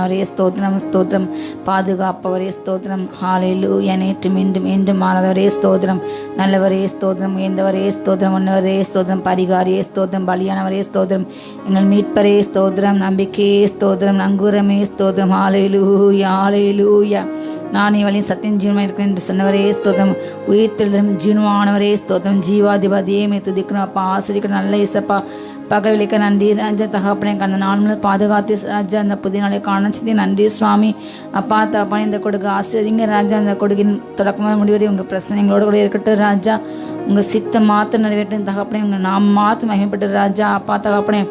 அவரே ஸ்தோத்திரம் ஸ்தோத்திரம். பாதுகாப்பவரே ஸ்தோத்திரம். ஹல்லேலூயா. நேற்றும் இன்றும் என்றும் மாறாதவரே ஸ்தோத்திரம். நல்லவரே ஸ்தோத்திரம். உயர்ந்தவரே ஸ்தோத்திரம். உன்னவரே ஸ்தோத்திரம். பரிகாரியே ஸ்தோத்திரம். பலியானவரே ஸ்தோத்திரம். எங்கள் மீட்பரே ஸ்தோத்திரம். நம்பிக்கையே ஸ்தோத்திரம். நங்கூரமே ஸ்தோத்திரம். ஹல்லேலூயா ஹல்லேலூயா. நானே வழி சத்தியம் ஜீவனமாக இருக்கிறேன் என்று சொன்னவரே ஸ்தோத்திரம். உயிர்த்தெழுதலும் ஜீவனமானவரே ஸ்தோத்திரம். ஜீவாதிபதியே மே துதிக்கணும் அப்பா. ஆசிரியர் நல்ல இசப்பா. பகல் விளைக்க நன்றி ராஜா. தகப்பனே கண்ட நாள் முதல் பாதுகாத்து ராஜா அந்த புதிய நாளை காணச்சி நன்றி சுவாமி. அப்பா தகப்பனே இந்த கொடுக்க ஆசிரியங்க ராஜா. அந்த கொடுக்கின் தொடக்கமாக முடிவதை உங்கள் பிரச்சனைகளோடு கூட இருக்கட்டும் ராஜா. உங்கள் சித்த மாற்ற நிறைவேற்றும் தகப்பனே. உங்கள் நாம் மாற்ற மகிமைப்பட்டு ராஜா. அப்பா தகப்பனே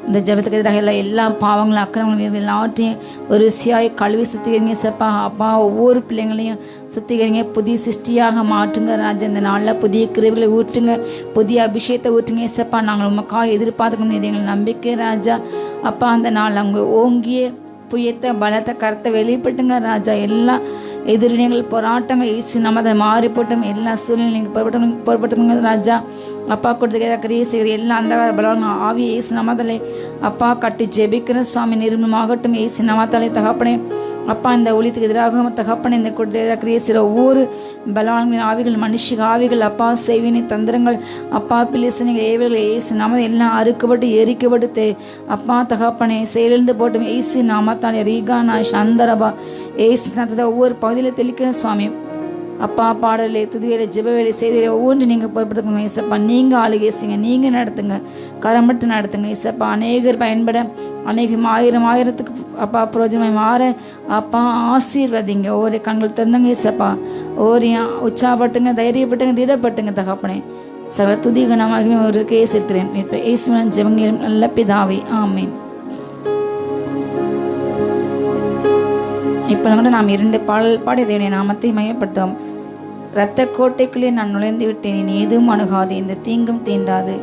இந்த ஜபத்துக்கு எதிராக எல்லா பாவங்களும் அக்கிரமங்களும் எல்லாவற்றையும் ஒரு ருசியாய் கழுவி சுத்திகரிங்க செப்பா. அப்பா ஒவ்வொரு பிள்ளைங்களையும் சுத்திகரிங்க. புதிய சிருஷ்டியாக மாற்றுங்க ராஜா. இந்த நாளில் புதிய கிருவிகளை ஊற்றுங்க. புதிய அபிஷேகத்தை ஊற்றுங்க செப்பா. நாங்கள் உமக்காக எதிர்பார்த்துக்கணும் எங்கள் நம்பிக்கை ராஜா. அப்பா அந்த நாள் அவங்க ஓங்கிய புயத்தை பலத்தை கருத்தை வெளிப்பட்டுங்க ராஜா. எல்லா எதிரிகள் போராட்டங்கள் ஈஸ்வரி நம்ம அதை மாறி போட்டோம். எல்லா சூழ்நிலையும் பொறுப்பட்டுங்க ராஜா. அப்பா கொடுத்துக்கிற கிரியை செய்கிற எல்லா அந்த பலவான ஆவியை ஏசு நாமத்தாலே அப்பா கட்டி ஜெபிக்கிற சுவாமி நிர்மூலமாகட்டும் ஏசு நாமத்தாலே தகப்பனே. அப்பா இந்த ஒளித்துக்கு எதிராக தகப்பனே இந்த கொடுத்த கிரியை செய்கிற ஒவ்வொரு பலவான்களின் ஆவிகள் மனுஷிக ஆவிகள் அப்பா செய்வினை தந்திரங்கள் அப்பா பிள்ளைசனைகள் ஏவல்கள் ஏசு நாம எல்லாம் அறுக்கப்பட்டு எரிக்கப்பட்டு அப்பா தகப்பனே செயலிழந்து போட்டும் ஏசு நாமத்தாலே ரீகானா சந்தரபா ஏசு நாமத்தை ஒவ்வொரு பகுதியில் தெளிக்கிற சுவாமி. அப்பா பாடலே துதிவேலை ஜெபவேலை செய்தியில ஒவ்வொன்று நீங்கள் பொறுப்படுத்துங்க இசப்பா. நீங்கள் ஆளுகை செய்யுங்க. நீங்கள் நடத்துங்க. கரமட்டு நடத்துங்க இசப்பா. அநேகர் பயன்பட அநேகம் ஆயிரத்துக்கு அப்பா புரோஜனமாய் மாற அப்பா ஆசீர்வதிங்க. ஒவ்வொரு கண்கள் திறந்துங்க இசப்பா. ஒவ்வொரு உற்சாகப்பட்டுங்க தைரியப்பட்டுங்க திடப்பட்டுங்க தகப்பனே. சகல துதி கனமாகவே ஒரு கேசிருக்கிறேன் இப்போ இயேசுவின் ஜெபங்களும் நல்ல பிதாவே ஆமென். இப்போ கூட நாம் 2 பாடல் பாடி தேவனுடைய நாமத்தை மையப்படுத்துவோம். இரத்த கோட்டைக்குள்ளே நான் நுழைந்து விட்டேன். இனி எதுவும் அணுகாது. இந்த தீங்கும் தீண்டாது.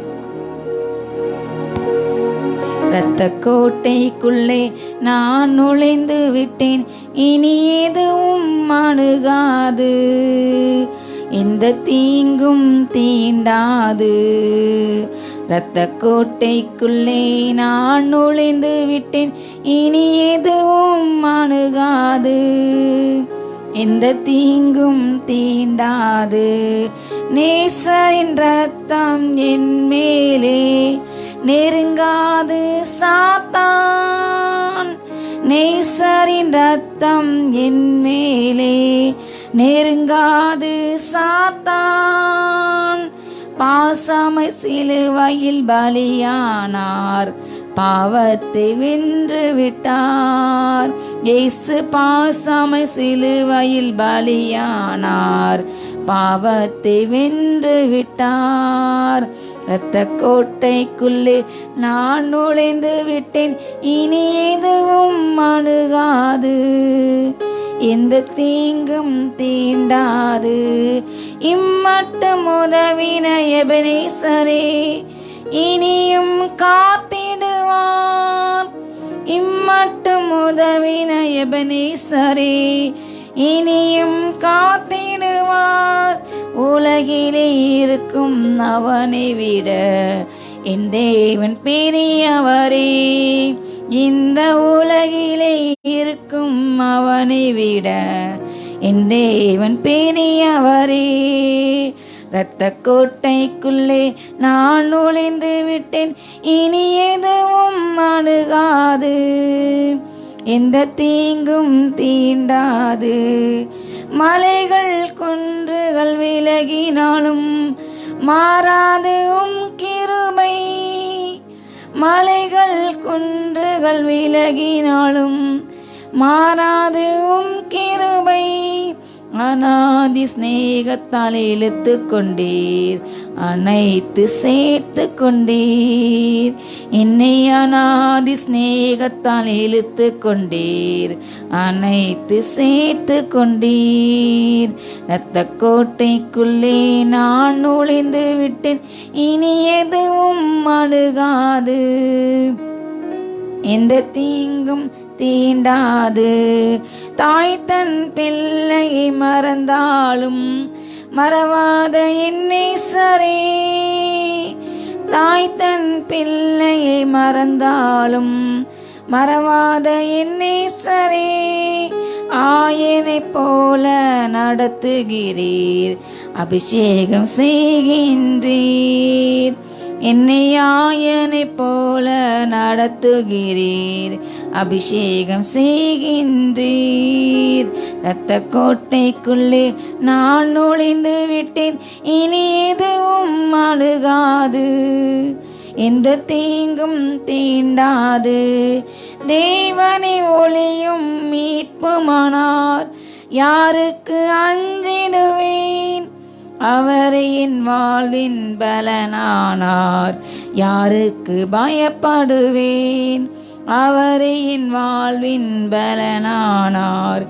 இரத்த கோட்டைக்குள்ளே நான் நுழைந்து விட்டேன். இனி எதுவும் அணுகாது. இந்த தீங்கும் தீண்டாது. இரத்த கோட்டைக்குள்ளே நான் நுழைந்து விட்டேன். இனி எதுவும் அணுகாது. இந்த தீங்கும் தீண்டாது. நேசரின் ரத்தம் என் மேலே நெருங்காது சாத்தான். நேசரின் ரத்தம் என் மேலே நெருங்காது சாத்தான். பாசமை சிலுவையில் பலியானார். பாவத்தை வென்று விட்டார். இயேசு பாசமை சிலுவையில் பலியானார். பாவத்தை வென்று விட்டார். இரத்த கோட்டைக்குள்ளே நான் நுழைந்து விட்டேன். இனி எதுவும் அணுகாது. எந்த தீங்கும் தீண்டாது. இம்மட்டும் உதவின எபனேசரே இனியும் காத்திடுவார். இம்மட்டும் உதவின எபனேசரே இனியும் காத்திடுவார். உலகிலே இருக்கும் அவனை விட என் தேவன் பெரியவரே. இந்த உலகிலே இருக்கும் அவனை விட என் தேவன் பெரியவரே. இரத்த கோட்டைக்குள்ளே நான் நுழைந்து விட்டேன். இனி எதுவும் அணுகாது. எந்த தீங்கும் தீண்டாது. மலைகள் குன்றுகள் விலகினாலும் மாறாது உம் கிருபை. மலைகள் குன்றுகள் விலகினாலும் மாறாது உம் கிருபை. அநாதி ஸ்நேகத்தால் இழுத்து கொண்டீர். அனைத்து சேர்த்து கொண்டீர். என்னை அநாதி ஸ்நேகத்தால் இழுத்து கொண்டீர். அனைத்து சேர்த்து கொண்டீர். இரத்த கோட்டைக்குள்ளே நான் நுழைந்து விட்டேன். இனி எதுவும் அணுகாது. எந்த தீங்கும் தீண்டாது. தாய் தன் பிள்ளையை மறந்தாலும் மறவாத என் நேசரே. தாய் தன் பிள்ளையை மறந்தாலும் மறவாத என் நேசரே, ஆயனை போல நடத்துகிறீர், அபிஷேகம் செய்கின்றீர். என்னை ஆயனை போல நடத்துகிறீர், அபிஷேகம் செய்கின்றீர். இரத்த கோட்டைக்குள்ளே நான் நுழைந்து விட்டேன், இனி எதுவும் அணுகாது, எந்த தீங்கும் தீண்டாது. தேவனை ஒளியும் மீட்புமானார், யாருக்கு அஞ்சிடுவேன்? அவரை என் வாழ்வின் பலனானார், யாருக்கு பயப்படுவேன்? அவரை என் வாழ்வின் பலனானார்,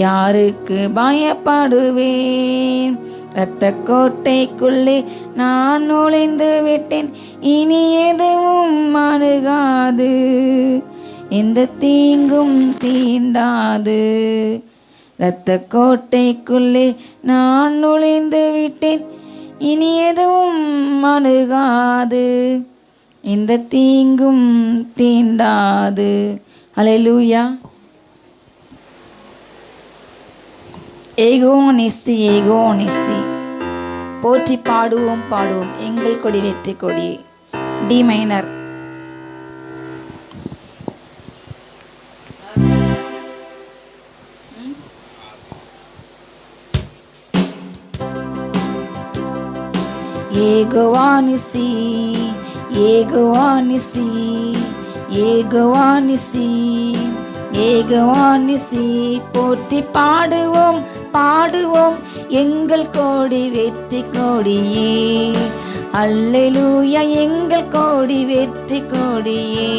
யாருக்கு பயப்படுவேன்? இரத்த கோட்டைக்குள்ளே நான் நுழைந்து விட்டேன், இனி எதுவும் அணுகாது, எந்த தீங்கும் தீண்டாது. இரத்த கோட்டைக்குள்ளே நான் நுழைந்து விட்டேன், இனி எதுவும் அணுகாது, எந்த தீங்கும் தீண்டாது. ஹல்லேலூயா. ஏகோ நிசி, ஏகோ நிசி, போற்றி பாடுவோம் பாடுவோம் எங்கள் கொடி வெற்றி கொடி. D minor. ஏகோவா நிசி, ஏகோவா நிசி, ஏகோவா நிசி, ஏகோவா நிசி, போற்றி பாடுவோம் பாடுவோம் எங்கள் கோடி வெற்றி கொடியே. அல்லேலூயா, எங்கள் கோடி வெற்றி கொடியே.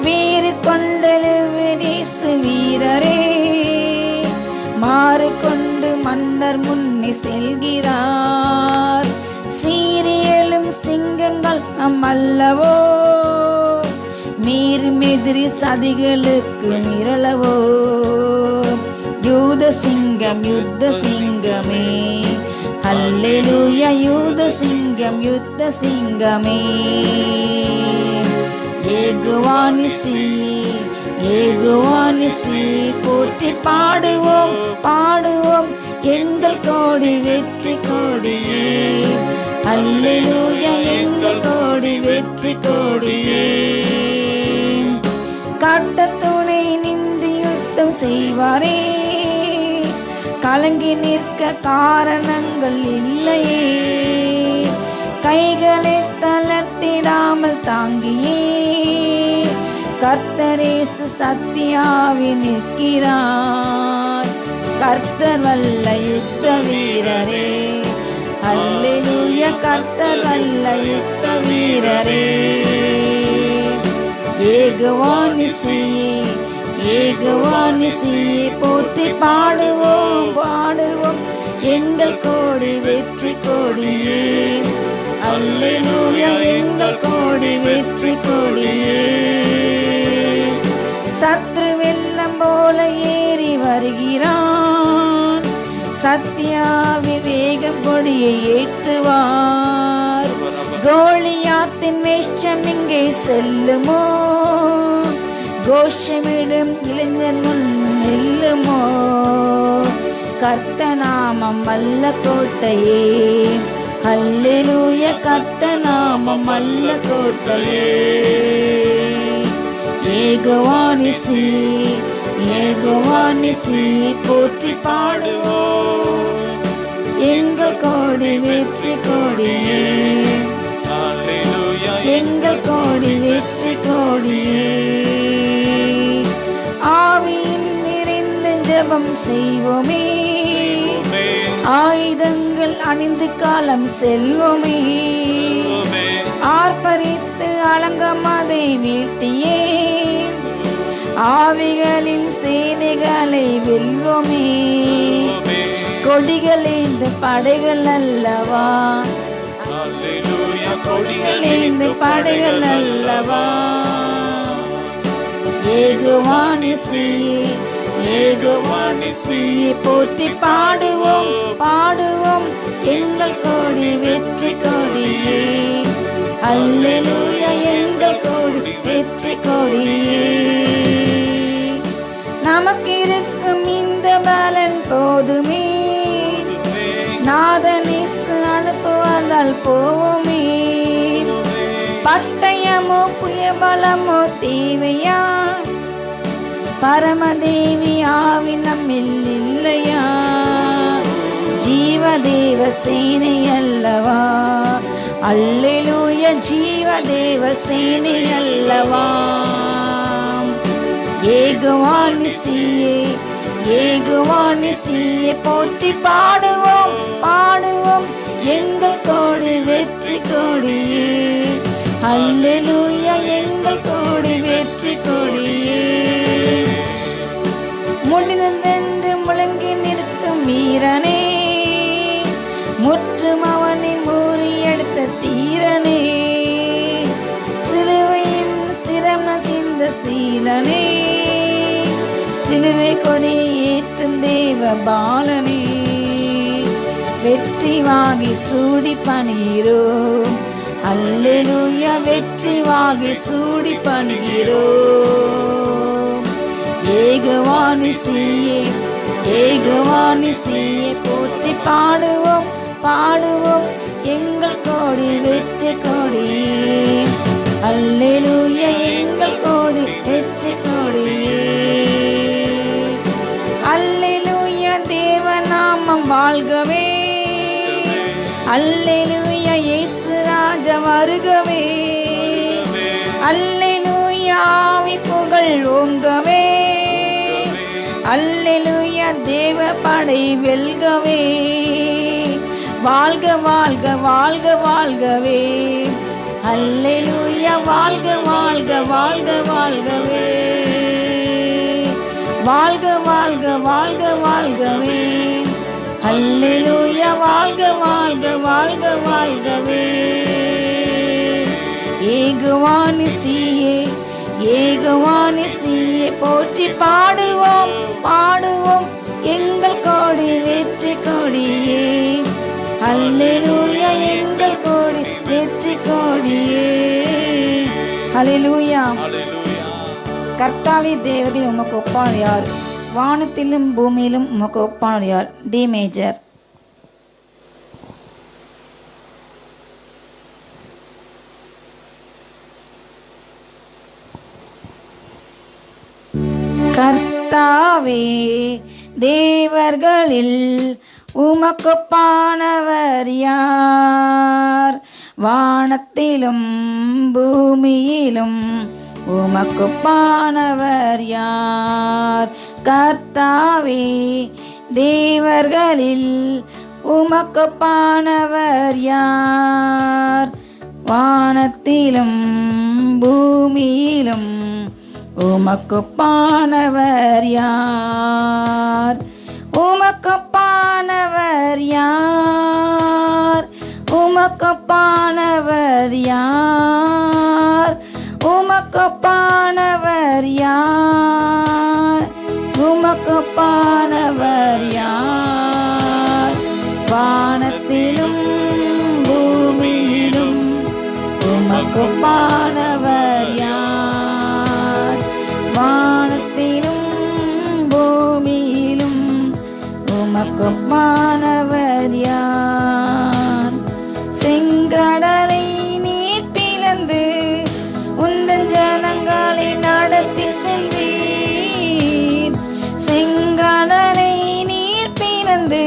வீறு கொண்டெழுவதேசு வீரரே, மாறு கொண்டு மன்னர் முன்னே செல்கிறார். சீரியலும் சிங்கங்கள் நம் அல்லவோ, மீறுமெதிரி சதிகளுக்கு மிரளவோ. யூத சிங்கம் யுத்த சிங்கமே, அல்லேலூயா, யூத சிங்கம் யுத்த சிங்கமே. ஏகோவா நிசி, ஏகோவா நிசி, போற்றி பாடுவோம் பாடுவோம் எங்கள் கோடி வெற்றி கொடியே. அல்லேலூயா, எங்கள் கோடி வெற்றி கொடியே. காட்ட துணை நின்று யுத்தம் செய்வாரே, கலங்கி நிற்க காரணங்கள் இல்லையே. கைகளை தளர்த்திடாமல் தாங்கியே, கர்த்தரேசு சத்தியாவி நிற்கிறார். கர்த்தர் வல்ல யுத்த வீரரே, அல்லேலூயா, கர்த்தர் வல்ல யுத்த வீரரே. ஏகோவா நிசி, ஏகோவா நிசி, போற்றி பாடுவோம் பாடுவோம் எங்கள் கோடி வெற்றி கொடியே. அல்லேலூயா, எங்கள் கோடி வெற்றி கொடியே. சத்ரு வெள்ளம் போல ஏறி வருகிறான், சத்தியாவி வேகம் கொடியை ஏற்றுவார். கோலியாத்தின் வேஷம் எங்கே செல்லுமோ, கோஷமிடும் இளைஞர் முன் நில்லுமோ. கர்த்தநாமம் அல்ல கோட்டையே, அல்லேலூயா, கர்த்தநாமம் அல்ல கோட்டையே. ஏகோவா நிசி, ஏகோவா நிசி, போற்றி பாடுவோம் எங்கள் கோடி வெற்றி கொடியே. எங்கள் கோடி வெற்றி கொடியே. ஆவியின் நிறைந்த ஜெபம் செய்வோமே, ஆயுதங்கள் அணிந்து காலம் செல்வோமே. ஆர்ப்பரித்து அலங்கமதை வீழ்த்தியே, ஆவிகளின் சேனைகளை வெல்வோமே. கொடிகள் இந்த படைகள் அல்லவா, கொடிகள் இந்த படைகள் அல்லவா. ஏகோவா நிசி, ஏகோவா நிசி, போற்றி பாடுவோம் பாடுவோம் எங்கள் கோடி வெற்றி கொடியே. அல்லேலூயா எங்கள் கொடி வெற்றி கொடியே. நமக்கு இருக்கும் இந்த பலன் போதுமே, நாதனிசு அனுப்புவதால் போவோமே. பட்டயமோ புயபலமோ தேவையா, பரமதேவி ஆவி நம்மில் இல்லையா. ஜீவதேவ சேனை அல்லவா, அல்லேலூயா ஜீவதேவ சேனை அல்லவா. ஏகவானிசியே ஏகவானிசியே போற்றி பாடுவோம் பாடுவோம் எங்கள் கோடி வெற்றி கொடியே. அல்லேலூயா எங்கள் கோடி வெற்றி கொடியே. முடிந்ததென்று முழங்கி நிற்கும் வீரனே, முற்றும் அவனை முறியெடுத்த தீரனே. சிலுவையின் சிரம் நசிந்த சீலனே, சிலுவை கொடியை ஏற்றும் தேவ பாலனே. வெற்றி வாகி சூடி பணிகிறோம், அல்லேலூயா வெற்றி வாகி சூடி பணிகிறோம். ஏகவானிசியே ஏகவானிசியே போற்றி பாடுவோம் பாடுவோம் எங்கள் கோடி வெற்றி கொடியே. அல்லேலூயா எங்கள் கோடி வெற்றி கொடியே. அல்லேலூயா தேவநாமம் வாழ்கவே, அல்லேலூயா இயேசு ராஜா வருகவே. அல்லேலூயா ஆவி புகழ் ஓங்கவே, அல்லேலூயா தேவ படை வெல்கவே. வாழ்க வாழ்க வாழ்க வாழ்கவே, அல்லேலூயா வாழ்க வாழ்க வாழ்க வாழ்கவே. வாழ்க வாழ்க வாழ்க வாழ்கவே, அல்லேலூயா வாழ்க வாழ்க வாழ்க வாழ்கவே. ஏகவானிசியே ஏகவானிசியே போற்றி பாடுவோம் பாடுவோம் எங்கள் கோடி வெற்றி கொடியே. அல்லேலூயா எங்கள் கோடி வெற்றி கொடியே. அல்லேலூயா. கர்த்தாவே தேவதையில் உமக்கு ஒப்பானவர் யார்? வானத்திலும் பூமியிலும் உமக்கு ஒப்பானவர் யார்? D major. கர்த்தாவே தேவர்களில் உமக்கொப்பானவர் யார்? வானத்திலும் பூமியிலும் உமக்கொப்பானவர் யார்? கர்த்தாவே தேவர்களில் உமக்கொப்பானவர் யார்? வானத்திலும் பூமியிலும் உமக்கொப்பானவர் யார்? உமக்கொப்பானவர் யார்? உமக்கொப்பானவர் யார்? உமக்கொப்பானவர் யார்? உமக்கொப்பானவர் யார்? வானத்திலும் பூமியிலும் உமக்கொப்பானவர் யார்? வானத்திலும் பூமியிலும் உமக்கொப்பானவர் யார்? செங்கடலை நீர் பிளந்து உந்தன் ஜனங்களை நடத்தி சென்றீர். செங்கடலை நீர் பிளந்து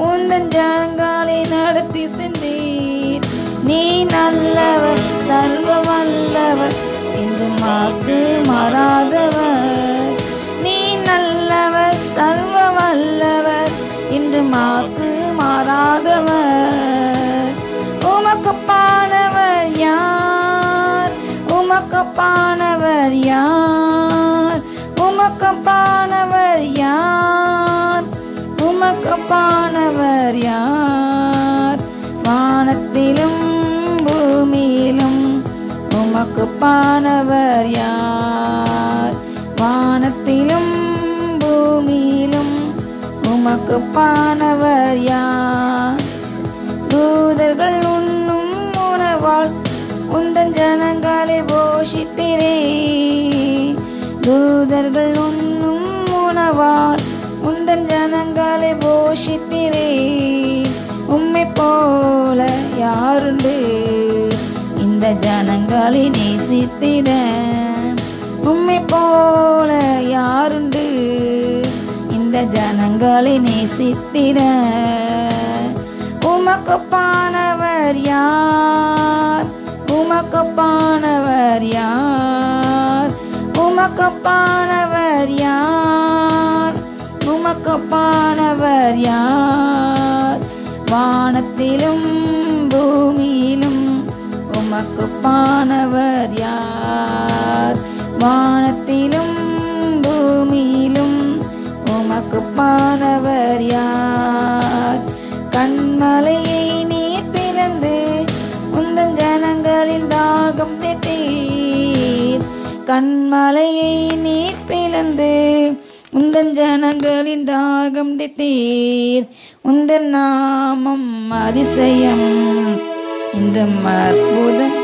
உந்தன் ஜனங்களை நடத்தி சென்றீர். நீ நல்லவர் சர்வ வல்லவர் என்று மாக்கு மாறாதவர். நீ நல்லவர் சர்வ வல்லவர் என்று மாக்கு மாறாதவர். உமக்கொப்பானவர் யார்? உமக்கொப்பானவர் யார்? உமக்கொப்பானவர் யார்? உமக்கொப்பானவர் யார்? வானத்திலும் பூமியிலும் உமக்கொப்பானவர் யார்? வானத்திலும் பூமியிலும் உமக்கொப்பானவர் யார்? தூதர்கள் உண்ணும் உணவால் மனிதர்கள் உண்ணும் உணவால் உந்தன் ஜனங்களை போஷித்திரே. உம்மை போல யாருண்டு இந்த ஜனங்களை நேசித்திட? உம்மை போல யாருண்டு இந்த ஜனங்களை நேசித்திட? உமக்கொப்பானவர் யார்? உமக்கொப்பானவர் யார்? உமக்கொப்பானவர் யார்? உமக்கொப்பானவர் யார்? வானத்திலும் பூமியிலும் உமக்கொப்பானவர் யார்? வானத்திலும் பூமியிலும் உமக்கொப்பானவர் யார்? கண்மலையை நீர் பிளந்து உந்தன் ஜனங்களின் தாகம் தீர்த்தீர். கண்மலையை நீர் பிளந்து உந்தன் ஜனங்களின் தாகம் தீர்த்தீர். உந்தன் நாமம் அதிசயம் என்றும் அற்புதம்.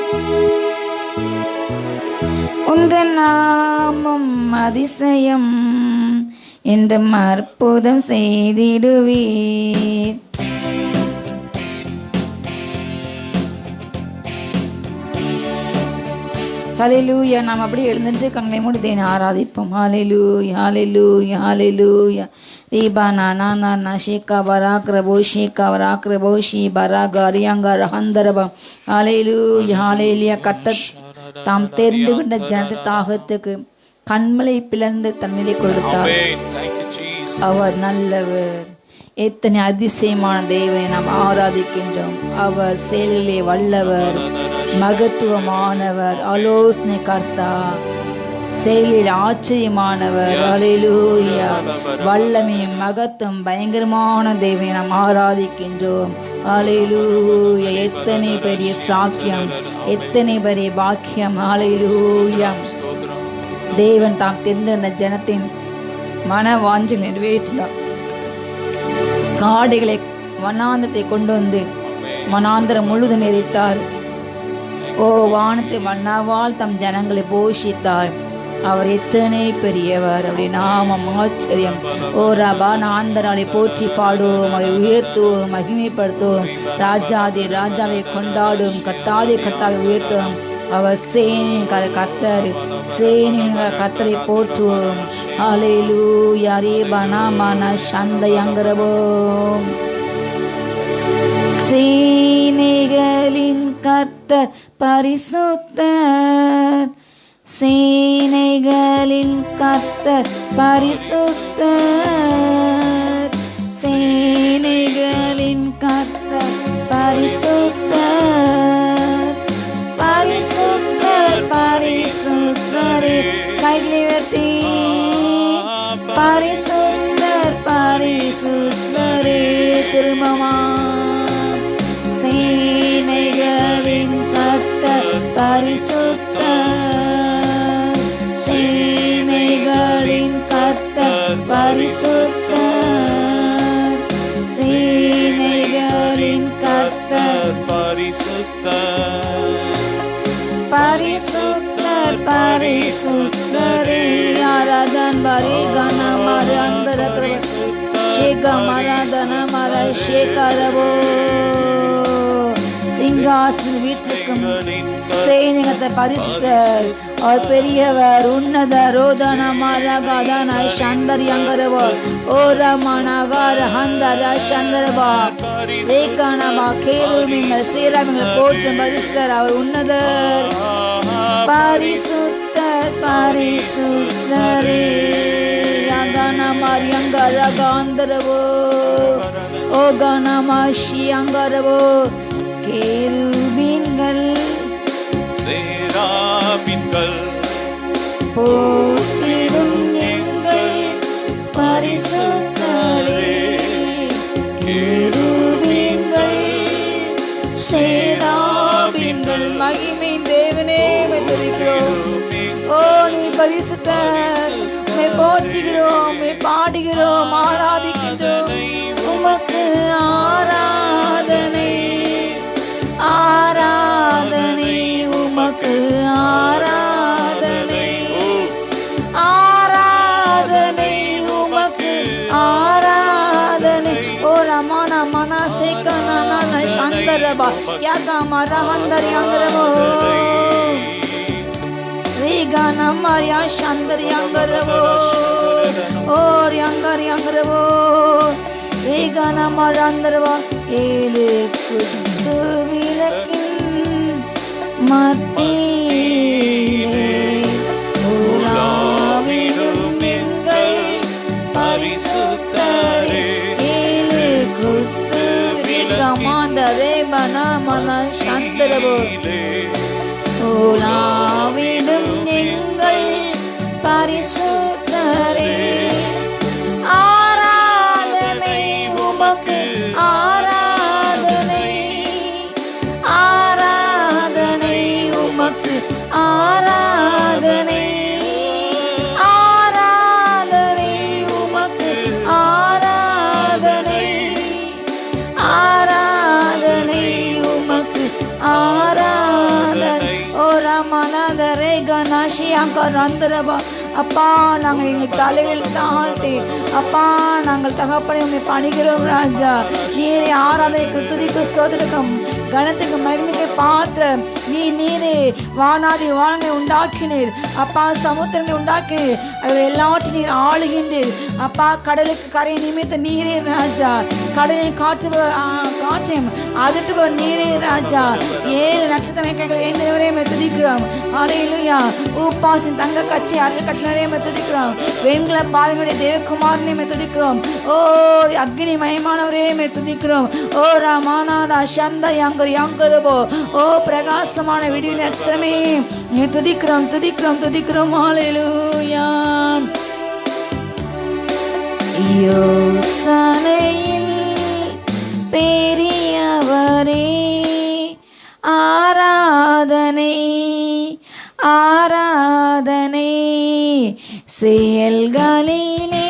உந்தன் நாமம் அதிசயம் என்றும் அற்புதம் செய்திடுவீர். ஹல்லேலூயா. நாம் அப்படியே எழுந்துட்டு கங்களை மூடி தேவனை ஆராதிப்போம். ஹல்லேலூயா ஹல்லேலூயா ஹல்லேலூயா. ரீபா நானா நானா ஷேகா பராக் ரபோ ஷேகா பராக் ரபோ ஷீ பராக் அரியாங்கா ரஹந்தரபம். ஹல்லேலூயா ஹல்லேலூயா. கர்த்தர் தாம் தெரிந்து கொண்ட ஜனத்தை தாகத்துக்கு கண்மலை பிளந்து தண்ணீரை கொடுத்தார். அவர் நல்லவர். எத்தனை அதிசயமான தேவனை நாம் ஆராதிக்கின்றோம். அவர் செயலிலே வல்லவர், மகத்துவமானவர், ஆலோசனை கர்த்தா, செயலில் ஆச்சரியமானவர். ஹல்லேலூயா. வல்லமையும் மகத்துவம் பயங்கரமான தேவனை நாம் ஆராதிக்கின்றோம். ஹல்லேலூயா. எத்தனை பெரிய சாக்கியம், எத்தனை பெரிய பாக்கியம். ஹல்லேலூயா. தேவன் தாம் தெரிந்த ஜனத்தின் மன வாஞ்சை நிறைவேற்றினார். காடைகளை வனாந்தத்தை கொண்டு வந்து வனாந்தரம் முழுதும் நிறைத்தார். ஓ வானத்தை மன்னாவால் தம் ஜனங்களை போஷித்தார். அவர் எத்தனை பெரியவர். அப்படி நாமம் ஆச்சரியம். ஓ ரபா நாந்தராலை போற்றி பாடுவோம், அதை உயர்த்துவோம், மகிமைப்படுத்துவோம். ராஜாதி ராஜாவை கொண்டாடும், கட்டாதி கட்டாவை உயர்த்துவோம். அவர் சேனின் கர்த்தர், சேனின் கர்த்தரை போற்றுவோம். ஹல்லேலூயா. ரீபனா மன சந்தயங்கரவோம். சேனைகளின் கர்த்தர் பரிசுத்தர், சேனைகளின் கர்த்தர் பரிசுத்தர், சேனைகளின் கர்த்தர் பரிசுத்தர், பரிசுத்தர் பரிசுத்தரே. கைகளை உயர்த்தி பரிசுத்தர் பரிசுத்தரே. திரும்பமா சேனைகளின் கர்த்தர் பரிசுத்தர், சேனைகளின் கர்த்தர் பரிசுத்தர், சேனைகளின் கர்த்தர் பரிசுத்தர், பரிசுத்தர் பரிசுத்தரே. ஆராதன் பரி கன மர அந்தர ஷேக மராதன மர ஷேகரவோ. சிங்காசன வீட்டுக்கும் சேனைகத்தை பரிசுத்தர். அவர் பெரியவர், உன்னத ரோதன மரகாதன சந்தர் யங்கரவோ. ஓ ரமணகார ஹந்தர சந்தரவா. ரேகானவா கேருமிங்கள் சீராமிங்கள் போற்றும் பரிசுத்தர். அவர் உன்னதர், பரிசுத்தர் பரிசுத்தரே. யங்கனமார் யங்கரகாந்தரவோ. ஓ கனமாஷி யங்கரவோ. கேருபீன்கள் சேராபீன்கள் போற்றிடும் எங்கள் பரிசுத்தரே. கேருபீன்கள் சேராபீன்கள் மகிமை தேவனே துதிக்கிறோம். ஓ நீ பரிசுத்தர், உம்மை போற்றுகிறோம், உம்மை பாடுகிறோம், ஆராதிக்கிறோம். உமக்கு ஆராதனை ஆராதனை, உமக்கு ஆராதனை ஆராதனை. ரபா யாகாமா ரஹந்தர் யாங்கரவோ ரீகானா மாரியா சந்தர் யாங்கரவோ ஓர் யாங்கர் யாங்கரவோ ரீகானா மாரந்தரவா ஏழு குத்து விளக்கின் மத்தியிலே உலாவிடும் எங்கள் பரிசுத்தரே ஏழு குத்து விளக்கின் உலாவிடும் எங்கள் பரிசுத்தரே ஆராதனை உமக்கு ஆராதனை ஆராதனை உமக்கு ஆராதனை ஆராதனை உமக்கு ஆராதனை ஆராதனை உமக்கு ஆராதனை ஓரா மனதரை கணாஷி அங்கரந்தரபா அப்பா நாங்கள் எங்கள் தலையில் தாழ்த்தி அப்பா நாங்கள் தகப்பனை உண்மை பணிகிறோம் ராஜா நீரே ஆராதனைக்கு துதிக்கு ஸ்தோத்திரக்கும் கணத்துக்கு மகிமைக்கு பாத்திர நீரே வானாதி வானங்களை உண்டாக்கினீர் அப்பா சமுத்திரங்களை உண்டாக்கினீர் அவை எல்லாவற்றையும் நீர் ஆளுகின்றீர் அப்பா கடலுக்கு கரை நிமித்த நீரே ராஜா கடலை காற்றையும் அதட்டுபவர் நீரே ராஜா ஏழு நட்சத்திரங்களை எந்தவரையும் துதிக்கிறோம் ஹல்லேலூயா உப்பாசின் தங்க கட்சி அருள் கட்டினரையும் துதிக்கிறோம் வெண்கல பாதங்களுடைய தேவகுமாரனையும் துதிக்கிறோம் ஓ அக்னி மயமானவரையும் துதிக்கிறோம் ஓ ராமானா சந்த யாங்கர் யாங்கரபோ ஓ பிரகாசமான விடியல் நட்சத்திரமே துதிக்கிறோம் துதிக்கிறோம் துதிக்கிறோம் ஹல்லேலூயா யோசனையில் பெரியவரே ஆராதனை ஆராதனை செயல்களிலே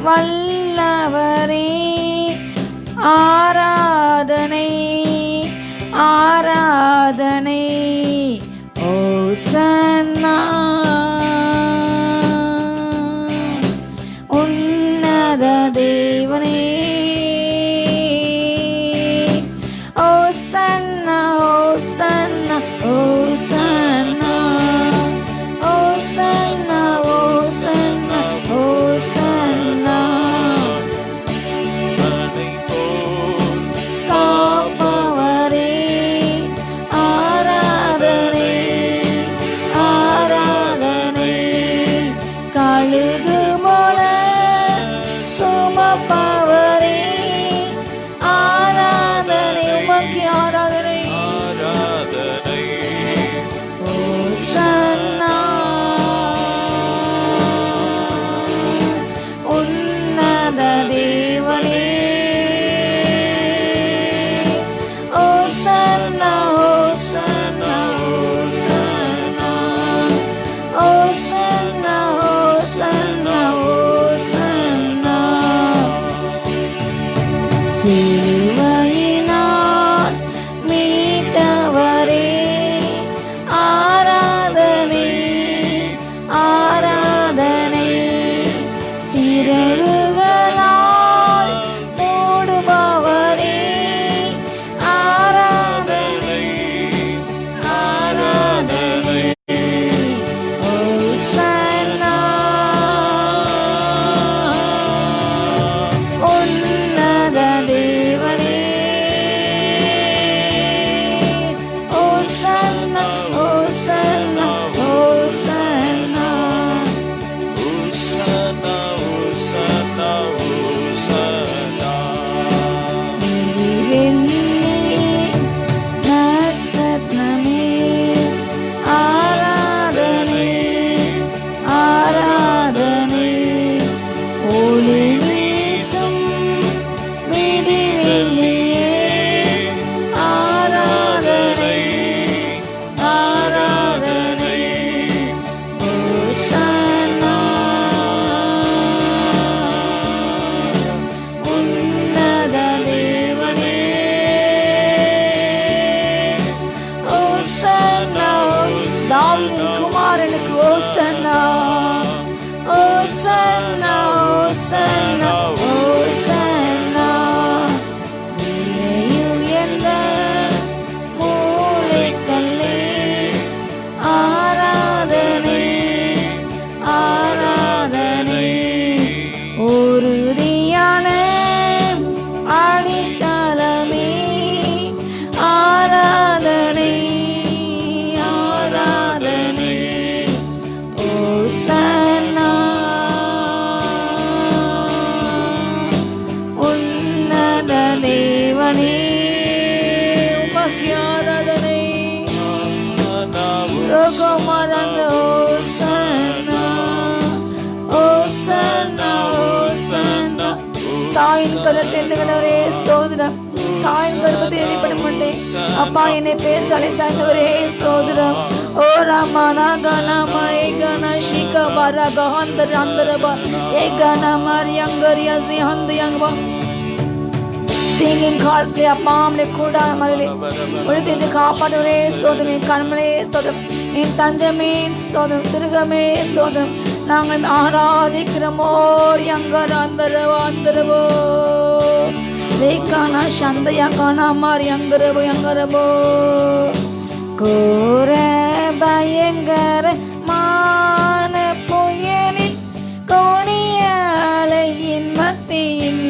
வல்லவரே ஆராதனை ஆராதனை ஓசன்னா உன்னத தேவனே ஓசன்னா ஓசன்னா ஓசன்னா ஓசன்னா ஓசன்னா ஓசன்னா காப்பவரே ஆராதனை ஆராதனை கழுகு போல சுமப்பவரே ஆராதனை உமக்கு ஆராதனை ஆராதனை ஓசன்னா உன்னத தேவனே ஓசன்னா ஓசன்னா ஓசன்னா ஓசன்னா ஓசன்னா ஓசன்னா சிலுவையினால் மீட்டவரே ஆராதனை ஆராதனை சிறகுகளால் மூடுபவரே ஆராதனை ஆராதனை ஓசன்னா உன்னத தேவனே ஓசன்னா ஓசன்னா ஓசன்னா Hosanna, Hosanna, Hosanna. வெள்ளி நட்சத்திரமே ஆராதனை ஆராதனை ஒளி வீசும் விடிவெள்ளியே ஆராதனை ஆராதனை ஓசன்னா உன்னத தேவனே ஓசன்னா தாவீதின் குமாரனுக்கு ஓசன்னா ஓசன்னா ஓசன்னா ஓசன்னா விலையுயர்ந்த தாயின் கருத்தேந்தவரே ஸ்தோத்திரம். தாயின் கருப்பத்தை வெளிப்படும் கொண்டே அப்பா என்னை பேச அழைத்தவரே ஸ்தோத்திரம். ஓ ராமனா கனமா ஏகன ஷிக பாரா கஹந்தர் அந்தரபா ஏகன மரியங்கரியா சிஹந்தயங்கபா singing காலத்திலே அப்பா நம்மளை கூட மரலே ஒழுத்து காப்பாடுவரே ஸ்தோத்திரம். என் கண்மலே ஸ்தோத்திரம், என் தஞ்சமே ஸ்தோத்திரம், திருகமே ஸ்தோத்திரம். நாங்கள் ஆராதிக்கிறோமோ யங்கர அந்தரவோ அந்தரவோ ரேகானா சந்தயா கானா மாரி யங்கரவோ யங்கரவோ கோர பயங்கர மான புயலில் கோணியாலையின் மத்தியில்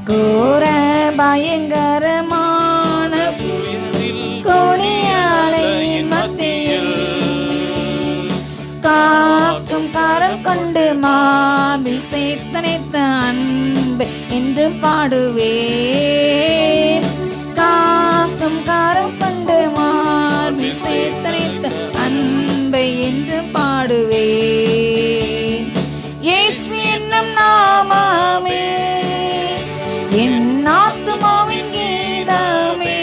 கோர பயங்கரமான புயலில் கோணியாலையின் மத்தியில் காக்கும் கரம் கொண்டு மார்பில் சேர்த்தனைத்த அன்பு என்று பாடுவேன். காக்கும் கரம் கொண்டு மார்பில் சேர்த்தனைத்த அன்பை என்று பாடுவேன். இயேசு என்னும் நாமமே என் ஆத்துமாவின் கீதமே,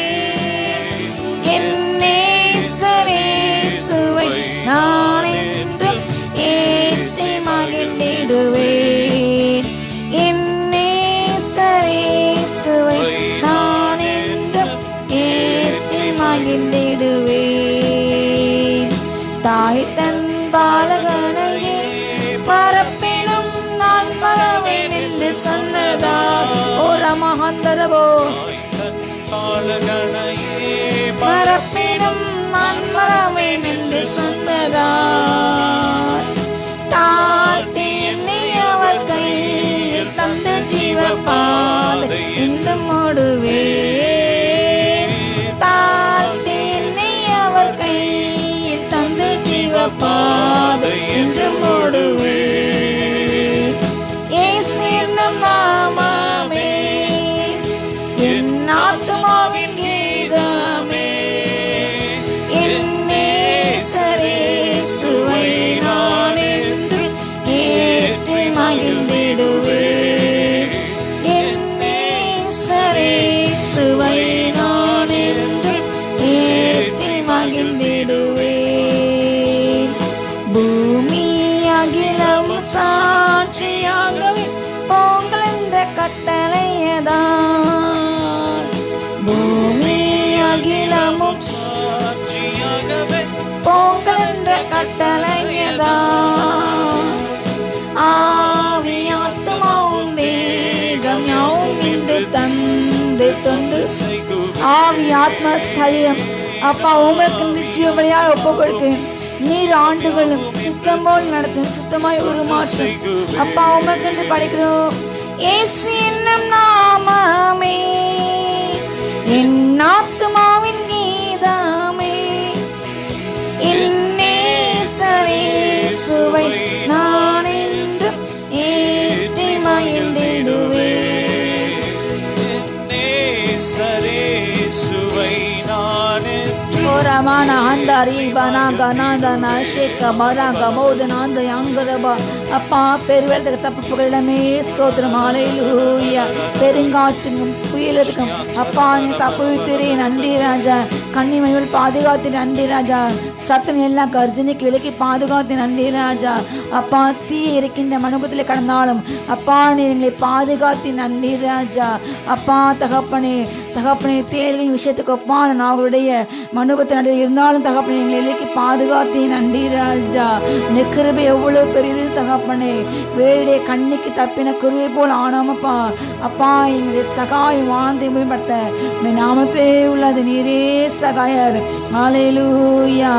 என் நேசரேசுவை நான் என்றும் ஏற்றி மகிழ்ந்திடுவேன். என் நேசரேசுவை நான் என்றும் ஏற்றி மகிழ்ந்திடுவேன். தாய் தன் பாலகனையே மறப்பினும் நான் மறவேன் என்று சொன்னதா ஓர மகந்தரவோ மறப்பினும் நான் மறவேன் என்று சொன்னதா தாழ்த்தி என்னை அவர் கையில் தந்த ஜீவ பாதை என்று மூடுவேன். தாழ்த்தி என்னை அவர் கையில் தந்த ஜீவ பாதை என்று மூடுவேன். இயேசு என்னும் நாமமே என் ஆத்துமாவின் கீதமே, என் நேசரேசுவை நான் என்றும் ஏற்றி மகிழ்ந்திடுவேன். என் நேசரேசுவை நான் என்றும் ஏற்றி மகிழ்ந்திடுவேன். பூமி அகிலம் சாட்சியாகவே போங்கள் என்ற கட்டளையதான். பூமி அகிலமும் சாட்சியாகவே போங்கள் என்ற கட்டளையதான். ஆவி ஆத்துமாவும் தேகம் யாவும் இன்று தந்து தொண்டு ஆவி ஆத்ம சரீரம் அப்பா உமக்கு நிச்சய வழியாக ஒப்பு கொடுக்கிறேன். நீர் ஆண்டுகளும் சித்தம் போல் நடத்தும் சித்தமாய் உருமாற்றும் அப்பா உமக்கு படைக்கிறோம். இயேசு என்னும் நாமமே என் ஆத்துமாவின் கீதமே, என் நேசரேசுவை நான் என்றும் ஏற்றி மகிழ்ந்திடுவேன். நேசரேசுவை நான் ரமான அந்தாரி பனா கனாதனா ஷேக்க மராங்க மோதனாந்த யங்கரபா அப்பா பெருவெள்ளத்துக்கு தப்புகளிடமே ஸ்தோத்திரம். ஹல்லேலூயா. பெருங்காற்றுக்கும் புயலுக்கும் அப்பா நீ தப்புவித்திரே நன்றி ராஜா. கன்னிமைகள் பாதுகாத்து நன்றி ராஜா. சத்துணை எல்லாம் கர்ஜனைக்கு விலக்கி பாதுகாத்து நன்றி ராஜா. அப்பா தீ இருக்கின்ற மனுபத்தில் கடந்தாலும் அப்பா நீ எங்களை பாதுகாத்து நன்றி ராஜா. அப்பா தகப்பனே தகப்பனே தேர்தலின் விஷயத்துக்கு ஒப்பான அவர்களுடைய மனுபத்தில் இருந்தாலும் தகப்பனே எங்களை விலக்கி பாதுகாத்து நன்றி ராஜா. இந்த கிருபை எவ்வளவு பெரியது தகப்பனே. வேளுடைய கண்ணிக்கு தப்பின கிருபை போல் ஆனாமப்பா அப்பா எங்களுடைய சகாயம் வாழ்ந்து மேம்படுத்த நாமத்தே உள்ளது நீரே சகாயர். ஹல்லேலூயா.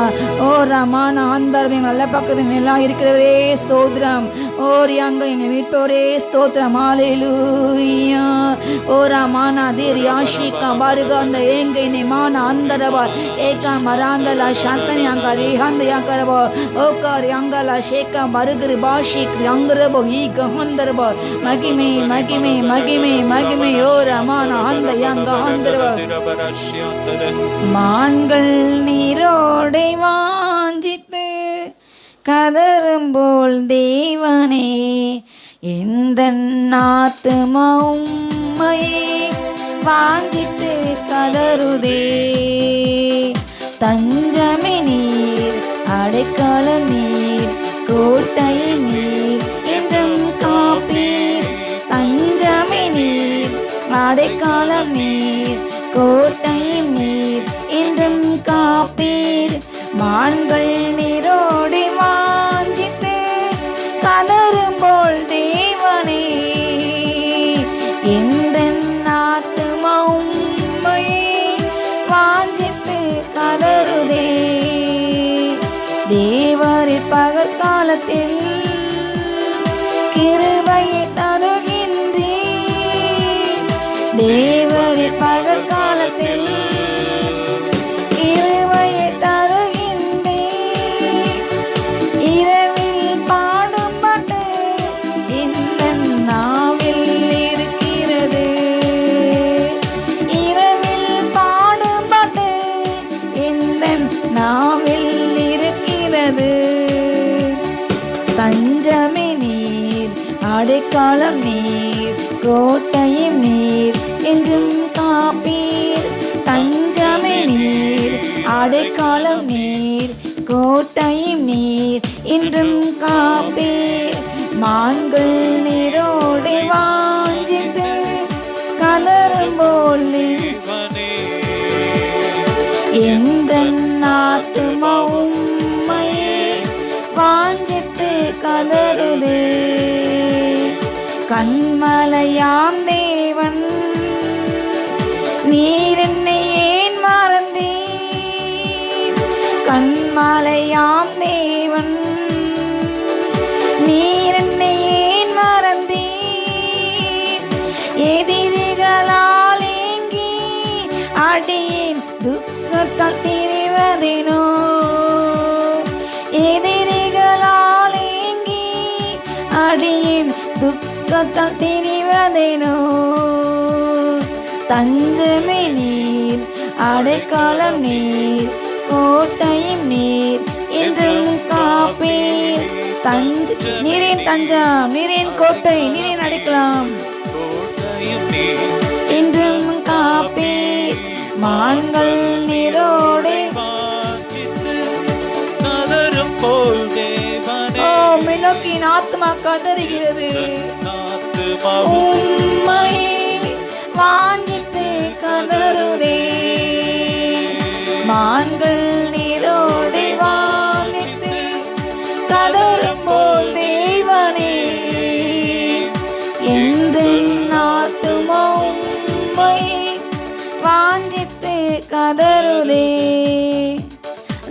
ஓ ரமான ஆந்தாரம் எங்கள் நல்ல பக்கத்தில் எல்லாம் இருக்கிறவரே ஸ்தோத்திரம். ஓர் அங்க எங்களை மீட்பவரே ஸ்தோத்திரம். ஹல்லேலூயா. ஓ ரமான தேர் யாஷிகா பாருக அந்த ஏங்கை நெமான அந்தரவா ஏகா மராந்தலா சாந்தனி அங்க ரேஹாந்த யாக்கரவா ஓகார் அங்கலா ஷேகா பருகர் பாஷிக் அங்கரபோ ஈக ஹந்தரபா மகிமே மகிமே மகிமே மகிமே. ஓ ரமான அந்த யங்க அந்தரவா மான்கள் நீரோடை வாஞ்சித்து கதறும்போல் தேவனே இந்த ஆத்துமா உம்மையே வாஞ்சித்து கதறுதே. தஞ்சமே நீர், அடைக்கலம் நீர், கோட்டை நீர், என்றும் காப்பீர். தஞ்சமே நீர், அடைக்கலம் நீர், கோட்டை நீர், என்றும் காப்பீர். மான்கள் நீரோடி வாஞ்சித்து கதறும்போல் தேவனே, எந்த ஆத்துமா உம்மையே வாஞ்சித்து கதறுதே. தேவரின் பகற்காலத்தில் கிருபையை தருகின்றீர். தேவரின் பகற்காலத்தில் கிருபையை தருகின்றீர். இரவில் பாடுபட்டு இந்த நாவில் இருக்கிறது. இரவில் பாடுபட்டு இந்த நாவில் இருக்கிறது. தஞ்சமே நீர், அடைக்கலம் நீர், கோட்டையும் நீர், என்றும் காப்பீர். தஞ்சமே நீர், அடைக்கலம் நீர், கோட்டையும் நீர், என்றும் காப்பீர். மான்கள் நீரோடை வாஞ்சித்து கதறும்போல் எந்த ஆத்துமா உம்மையே வாஞ்சித்து கதறுதே. கண்மலையாம் தேவன், நீர் என்னை ஏன் மறந்தீர்? கண்மலையாம் தேவன், நீர் என்னை ஏன் மறந்தீர்? எதிரிகளால் ஏங்கி அடியேன் துக்கத்தால் திரிவதேனோ? எதிரிகளால் ஏங்கி அடியேன் துக்கத்தால் திரிவதேனோ? தஞ்சமே நீர், அடைக்கலம் நீர், கோட்டையும் நீர், என்றும் காப்பீர். நீரின் தஞ்சம், நீரின் கோட்டை, நீரின் அடைக்கலம், என்றும் காப்பீர். மான்கள் நீரோடு மினோக்கின் ஆத்மா கதறுகிறது. உம்மையே வாஞ்சித்து கதறுதே. மான்கள் நீரோடு வாஞ்சித்து கதறும்போல் தேவனே, எந்த ஆத்துமா உம்மையே வாஞ்சித்து கதறுதே.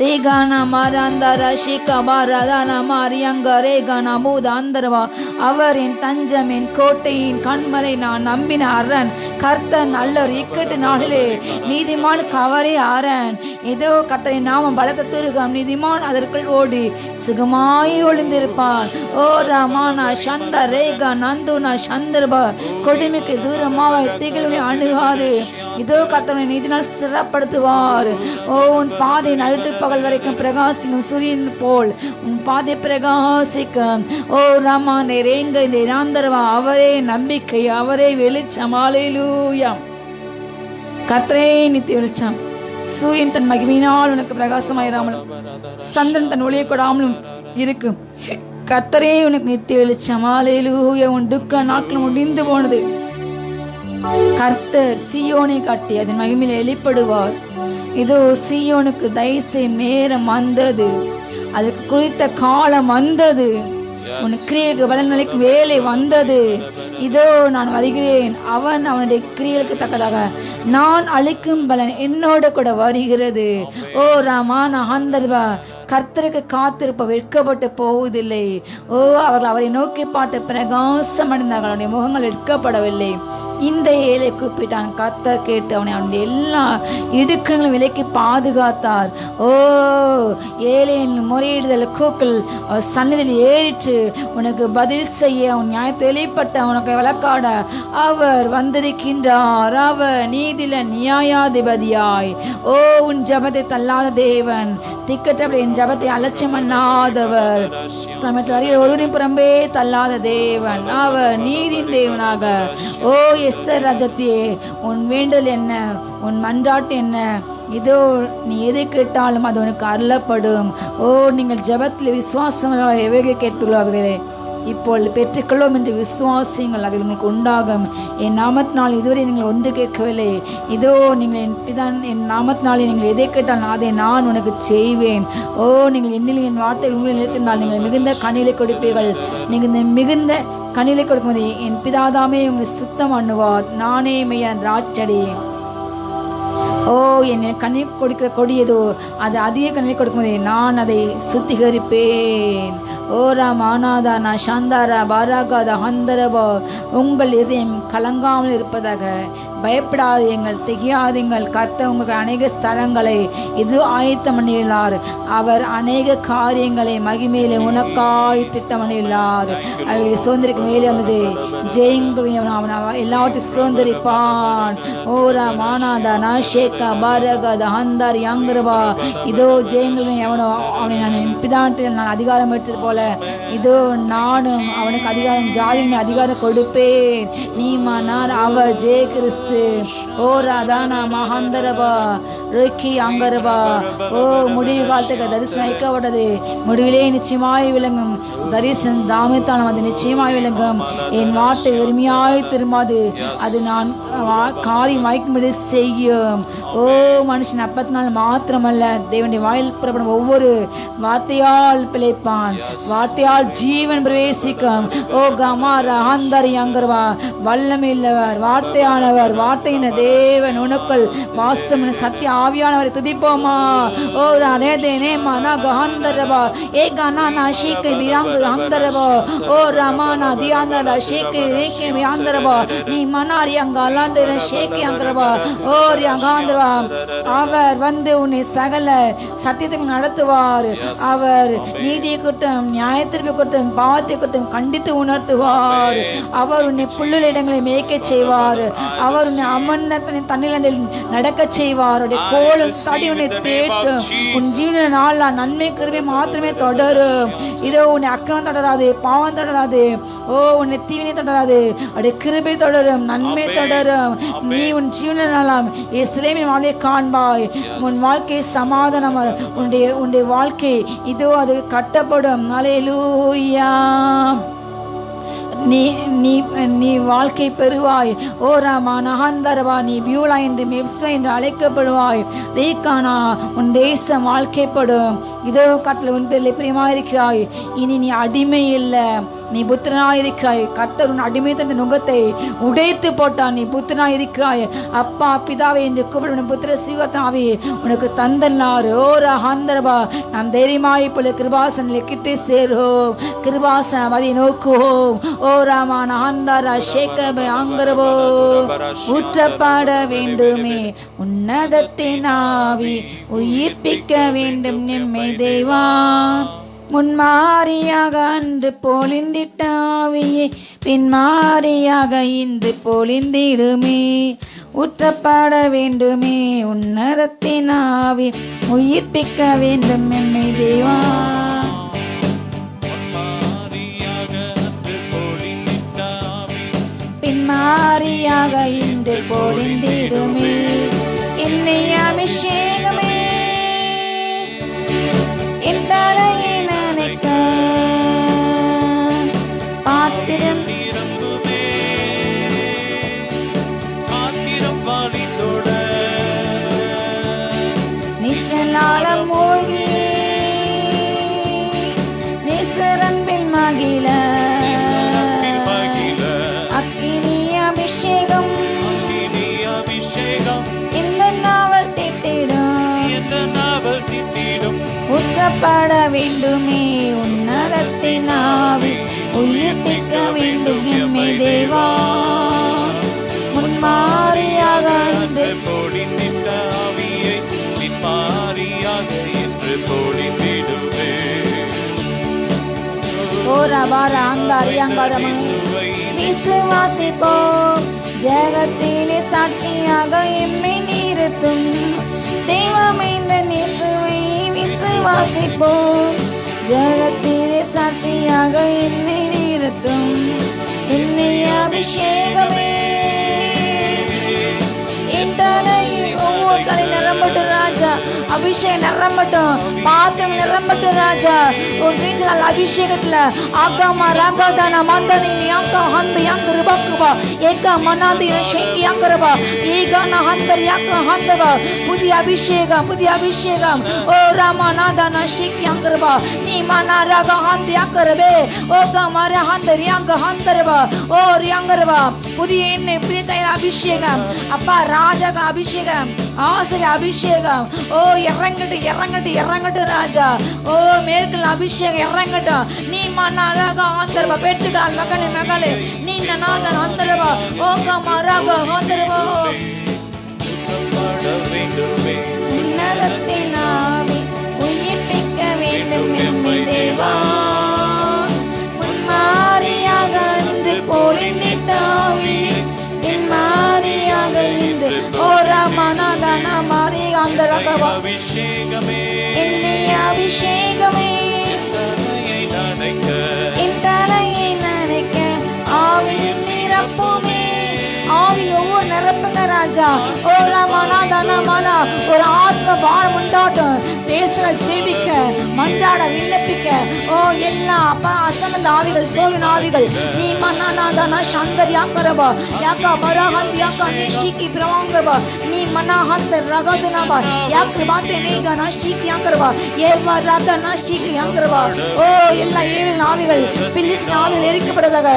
ரேகான மராந்தர ஷிக பாரதான மாரியங்க ரேகான மூதாந்தரவா. அவரின் தஞ்சம், என் கோட்டையின் கண்மலை, நான் நம்பின அரண். கர்த்தர் நல்லவர், இக்கட்டு நாளிலே நீதிமான் கவரே அரண். ஏதோ கர்த்தரின் நாமம் பலத்த துருகம், நீதிமான் அதற்குள் ஓடி சுகமாய் ஒளிந்திருப்பான். ஓ ரமானா சந்த ரேகா நந்துனா சந்தர்பா. கொடுமைக்கு தூரமாய் திகழ்வை அணுகாது. இதோ கர்த்தரை நீதினால் சிறப்படுத்துவார். ஓ உன் பாதை நடுத்து பகல் வரைக்கும் பிரகாசிக்கும் சூரியன் போல் உன் பாதை பிரகாசிக்கும். ஓ ரமானே ரேங்க நிராந்தரவா. அவரே நம்பிக்கை, அவரே வெளிச்சம். ஹல்லேலூயா. கர்த்தரே நித்திய வெளிச்சம். சூரியன் தன் மகிமையினால் உனக்கு பிரகாசமாயிராமலும் சந்திரன் தன் ஒளியை கொடாமலும் இருக்கும். கர்த்தரே உனக்கு நித்திய வெளிச்சம். ஹல்லேலூயா. உன் துக்க நாட்கள் முடிந்து போனது. கர்த்தர் சீயோனை காட்டி அதன் மகிமையில் வெளிப்படுவார். இதோ சீயோனுக்கு தயசை நேரம் வந்தது, அதுக்கு குறித்த காலம் வந்தது. உன் கிரியைக்கு பலன் அளிக்கும் வேலை வந்தது. இதோ நான் வருகிறேன். அவன் அவனுடைய கிரியைக்கு தக்கதாக நான் அளிக்கும் பலன் என்னோட கூட வருகிறது. ஓ ராமான ஆந்தர்வா. கர்த்தருக்கு காத்திருப்ப வெட்கப்பட்டு போவதில்லை. ஓ அவர்கள் அவரை நோக்கி பாட்டு பிரகாசம் அடைந்தார்கள். அவனுடைய முகங்கள் வெட்கப்படவில்லை. இந்த ஏழை கூப்பிட்டான். கர்த்தர் கேட்டு அவனை அவனுடைய எல்லா இடுக்கங்களும் விலைக்கு பாதுகாத்தார். ஓ ஏழையின் முறையிடுதல் கூக்கள் சன்னதியில் ஏறிற்று. உனக்கு பதில் செய்ய உன் நியாயத்தை வெளிப்பட்ட உனக்கு விளக்காட அவர் வந்திருக்கின்றார். அவர் நீதில நியாயாதிபதியாய். ஓ உன் ஜபத்தை தள்ளாத தேவன், திக்கற்றபடி என் ஜபத்தை அலட்சியம் பண்ணாதவர், ஒருவரின் புறம்பே தள்ளாத தேவன், அவர் நீதியின் தேவனாக. ஓ எஸ்தர் ராஜத்தியே, உன் வேண்டல் என்ன, உன் மன்றாட்டு என்ன? இதோ நீ எதை கேட்டாலும் அது உனக்கு அருளப்படும். ஓ நீங்கள் ஜபத்தில் விசுவாசமாக எவைகள் கேட்கிறீர்களே இப்பொழுது பெற்றுக்கொள்ளும் என்று விசுவாசியுங்கள், அவை உங்களுக்கு உண்டாகும். என் நாமத்தினால் இதுவரை நீங்கள் ஒன்று கேட்கவில்லை, இதோ நீங்கள் என் நாமத்தினாலே நீங்கள் எதை கேட்டால் அதை நான் உனக்கு செய்வேன். ஓ நீங்கள் என்னில் என் வார்த்தை உங்களில் நிறுத்தினால் நீங்கள் மிகுந்த கனிலை கொடுப்பீர்கள். நீங்கள் மிகுந்த கனிலை கொடுக்கும்போது என் பிதாதாமே உங்களை சுத்தம் பண்ணுவார். நானே மெய்யான திராட்சை. ஓ என்னை கண்ணி கொடுக்கிற கொடியதோ அது அதிக கண்ணி கொடுக்கும்போதே நான் அதை சுத்திகரிப்பேன். ஓரா மானாதா நான் சாந்தாரா பாராகாதா ஹந்தரபா. உங்கள் இதயம் கலங்காமல் இருப்பதாக. பயப்படாது எங்கள் திகையாதீங்கள். கர்த்தர் உங்களுக்கு அநேக ஸ்தலங்களை இது ஆயத்தம் பண்ணியுள்ளார். அவர் அநேக காரியங்களை மகிமையிலே உனக்காய் திட்டம் பண்ணியுள்ளார். அவர்கள் சுதந்திரிக்கு மேலே வந்தது ஜெயங்கள் எல்லாவற்றையும் சுதந்திரிப்பான். ஓரா மானாதா நான் ஷேக்கா பாரகாதா ஹந்தார் யாங்கரபா. இதோ ஜெயங்கள் எவனோ அவனை நான் பிதாட்டில் நான் அதிகாரம் பெற்றது போல இதோ நானும் அவனுக்கு அதிகாரம் ஜாதியின் அதிகாரம் கொடுப்பேன். நீ மானார் அவர் ஜெய கிறிஸ்து. ஓ ராதானா மகாந்தரபா ரோக்கி அங்கரபா. ஓ முடிவு காலத்துக்கு தரிசனம் வைக்கப்பட்டது, முடிவிலே நிச்சயமாய் விளங்கும். தரிசனம் தாமத்தாலும் அது நிச்சயமாய் விளங்கும். என் வார்த்தை எளிமையாய் திரும்பாது, அது நான் காரியம் வாய்க்கும்படி செய்யும். ஓ மனுஷன் அப்பத்தினால் மாத்திரமல்ல தேவனுடைய வாயில் புறப்படும் ஒவ்வொரு வார்த்தையால் பிழைப்பான். வார்த்தையால் ஜீவன் பிரவேசிக்கும். ஓ கமாரா ஆந்தரி அங்கர்வா. வல்லமையுள்ளவர், வார்த்தையானவர், வார்த்தையின் தேவன் உனக்குள் வாசம் சத்திய ஆவியானவரை துதிப்போமா. ஓ ரேதே மானா கஹந்தரபா ஏ கானா நா ஷீக்கை பிராங்க ஹந்தரபா. ஓ ரமானா தியாந்தரா ஷீக்கை ரேக்கே பியாந்தரபா. நீ மனாரி அங்க அலாந்தர ஷேக்கி அங்கரபா. ஓ ரியாகாந்தரபா. அவர் வந்து உன்னை சகல சத்தியத்துக்கு நடத்துவார். அவர் நீதியை குற்றம் நியாயத்திற்கு குற்றம் பாவத்தை குற்றம் கண்டித்து உணர்த்துவார். அவர் உன்னை புல்லுள்ள இடங்களை மேய்க்க செய்வார். அவர் உன்னை அமர்ந்த தண்ணீரில் நடக்க செய்வார். கோலும் தடி உன்னை தேற்றும். உன் ஜீவன நாள் நன்மை கிருபை மாத்திரமே தொடரும். இதோ உன்னை அக்கிரமம் தொடராது, பாவம் தொடராது. ஓ உன்னை தீவினை தொடராது, அப்படியே கிருபை தொடரும், நன்மை தொடரும். நீ உன் ஜீவன நாளாம் இஸ்ரவேலின் வாழ்வை காண்பாய். உன் வாழ்க்கை சமாதானம், உன்னுடைய வாழ்க்கை இதோ அது கட்டப்படும். அல்லேலூயா. நீ வாழ்க்கை பெறுவாய். ஓ ராமா நகந்தரவா. நீ பியூலா என்று மெப்ஸ்வா என்று அழைக்கப்படுவாய். ரீகானா உன் தேசம் வாழ்க்கைப்படும். இதோ கட்டளை உன் பேரில் பிரியமாயிருக்கிறாய். இனி நீ அடிமை இல்லை, நீ புத்திரனாயிருக்கிறாய். கர்த்தர் உன் அடிமை தந்த நுகத்தை உடைத்து போட்டான். நீ புத்திரனாயிருக்கிறாய். அப்பா பிதாவை என்று கூப்பிடும் புத்திர சீகத்தாவே உனக்கு தந்தனார். ஓ ரஹந்தரபா. நாம் தைரியமாய் இப்பொழுது கிருபாசனில் கிட்டே சேரும். கிருபாசனம் அதை நோக்குவோம். ஓ ராமான ஆந்தாரா ஷேக்கபை ஆங்கரபோ. ஊற்றப்பட வேண்டுமே உன்னதத்தின் ஆவி, உயிர்ப்பிக்க வேண்டும் நிம்மை தேவா. முன்மாரியாக அன்று பொழிந்திட்டாவியே, பின்மாரியாக இன்று பொழிந்திடுமே. ஊற்றப்பட வேண்டுமே உன்னதத்தின் ஆவி, உயிர்ப்பிக்க வேண்டும் என்னை தேவா. பின்மாரியாக இன்று பொழிந்திடுமே. என்னை அபிஷேகமே என் தலையை நினைக்க பாத்திரம் நிச்சலாலம் மூழ்கி நேசரன்பில் மகிழ அக்கினி அபிஷேகம் இந்த நாவல் திட்டிடும். ஊற்றப்பட வேண்டுமே உன்னதத்தின் ஆவி, உயிர்ப்பிக்க வேண்டும் எம்மை தேவா. முன்மாரியாக அன்று பொழிந்திட்ட ஆவியை பின்மாரியாக இன்று பொழிந்திடுவே. விசுவாசிப்போம், ஜெகத்திலே சாட்சியாக எம்மை நிறுத்தும் தெய்வமைந்த இயேசுவை விசுவாசிப்போம். விசுவாசிப்போம். ஜகத்திலே சாட்சியாக என்னை நிறுத்தும் என்னை அபிஷேகமே. என் தலையில் ஒவ்வொரு தலை நிரம்பட்டும் ராஜா, அபிஷேகம் நிரம்பட்டும், பாத்திரம் நிரம்பட்டும் ராஜா. ஒரு ரீஜனல் அபிஷேகத்துல ஆகாமா ராகாதானா மந்தனி யாக்கா ஹந்த யாங்க ருபக்குவா ஏகா மனாதி ஷேங்கி யாங்கரவா ஏகானா ஹந்தர் யாக்கா ஹந்தவா. புதிய அபிஷேகம், புதிய அபிஷேகம். ஓ ராமநாதானா ஷேங்கி யாங்கரவா நீ மனா ராகா ஹந்த யாக்கரவே ஓகா மரா ஹந்தர் யாங்க ஹந்தரவா ஓ யாங்கரவா. புதிய எண்ணெய், புதிய தைல அபிஷேகம் அப்பா, ராஜா அபிஷேகம், ஆசிரிய அபிஷேகம். ஓ இறங்கட்டு இறங்கட்டு இறங்கட்டு ராஜா. ஓ மேற்குல அபிஷேகம் இறங்கட்டும். நீ மன்னாராக ஆந்தரவா பெற்றுக்கால் மகளே மகளே நீ நாதன் ஆந்தரவா ஓ கமராக ஆந்தரவா. உன்னதத்தினாவி உயிர்ப்பிக்க வேண்டும் எம்மை தேவா. முன்மாரியாக இன்று பொழிந்திட்டாவி பின்மாரியாக இன்று ஓ ராமநாதன மாரி ஆந்தரகவா. அபிஷேகமே என்னை அபிஷேகமே என் தலையை நனைக்க ஆவியின் நிரப்புமே. ஆவி ஒவ்வொரு நிரப்புங்க ராஜா. ஓ ராமநாதனமானா ஒரு ஆத்ம பாரம் உண்டாட்டும். பேசுற ஜெபிக்க மன்றாட விண்ணப்பிக்க ஓ எல்லா அப்பா அசனந்த ஆவிகள், சோவின் ஆவிகள் நீ மன்னாதானா சந்தர் யாக்கரபா யாக்கா மராஹந்த் யாக்கா நிஷ்டிகி பிரவாங்கரபா நீ மன்னாஹந்த் ரகதனபா யாக்கு பாத்தே நீகனா ஸ்ரீகி யாக்கரபா ஏவா ராதனா ஸ்ரீகி யாக்கரபா. ஓ எல்லா ஏழு ஆவிகள் பில்லிஸ் ஆவிகள் எரிக்கப்படுவதாக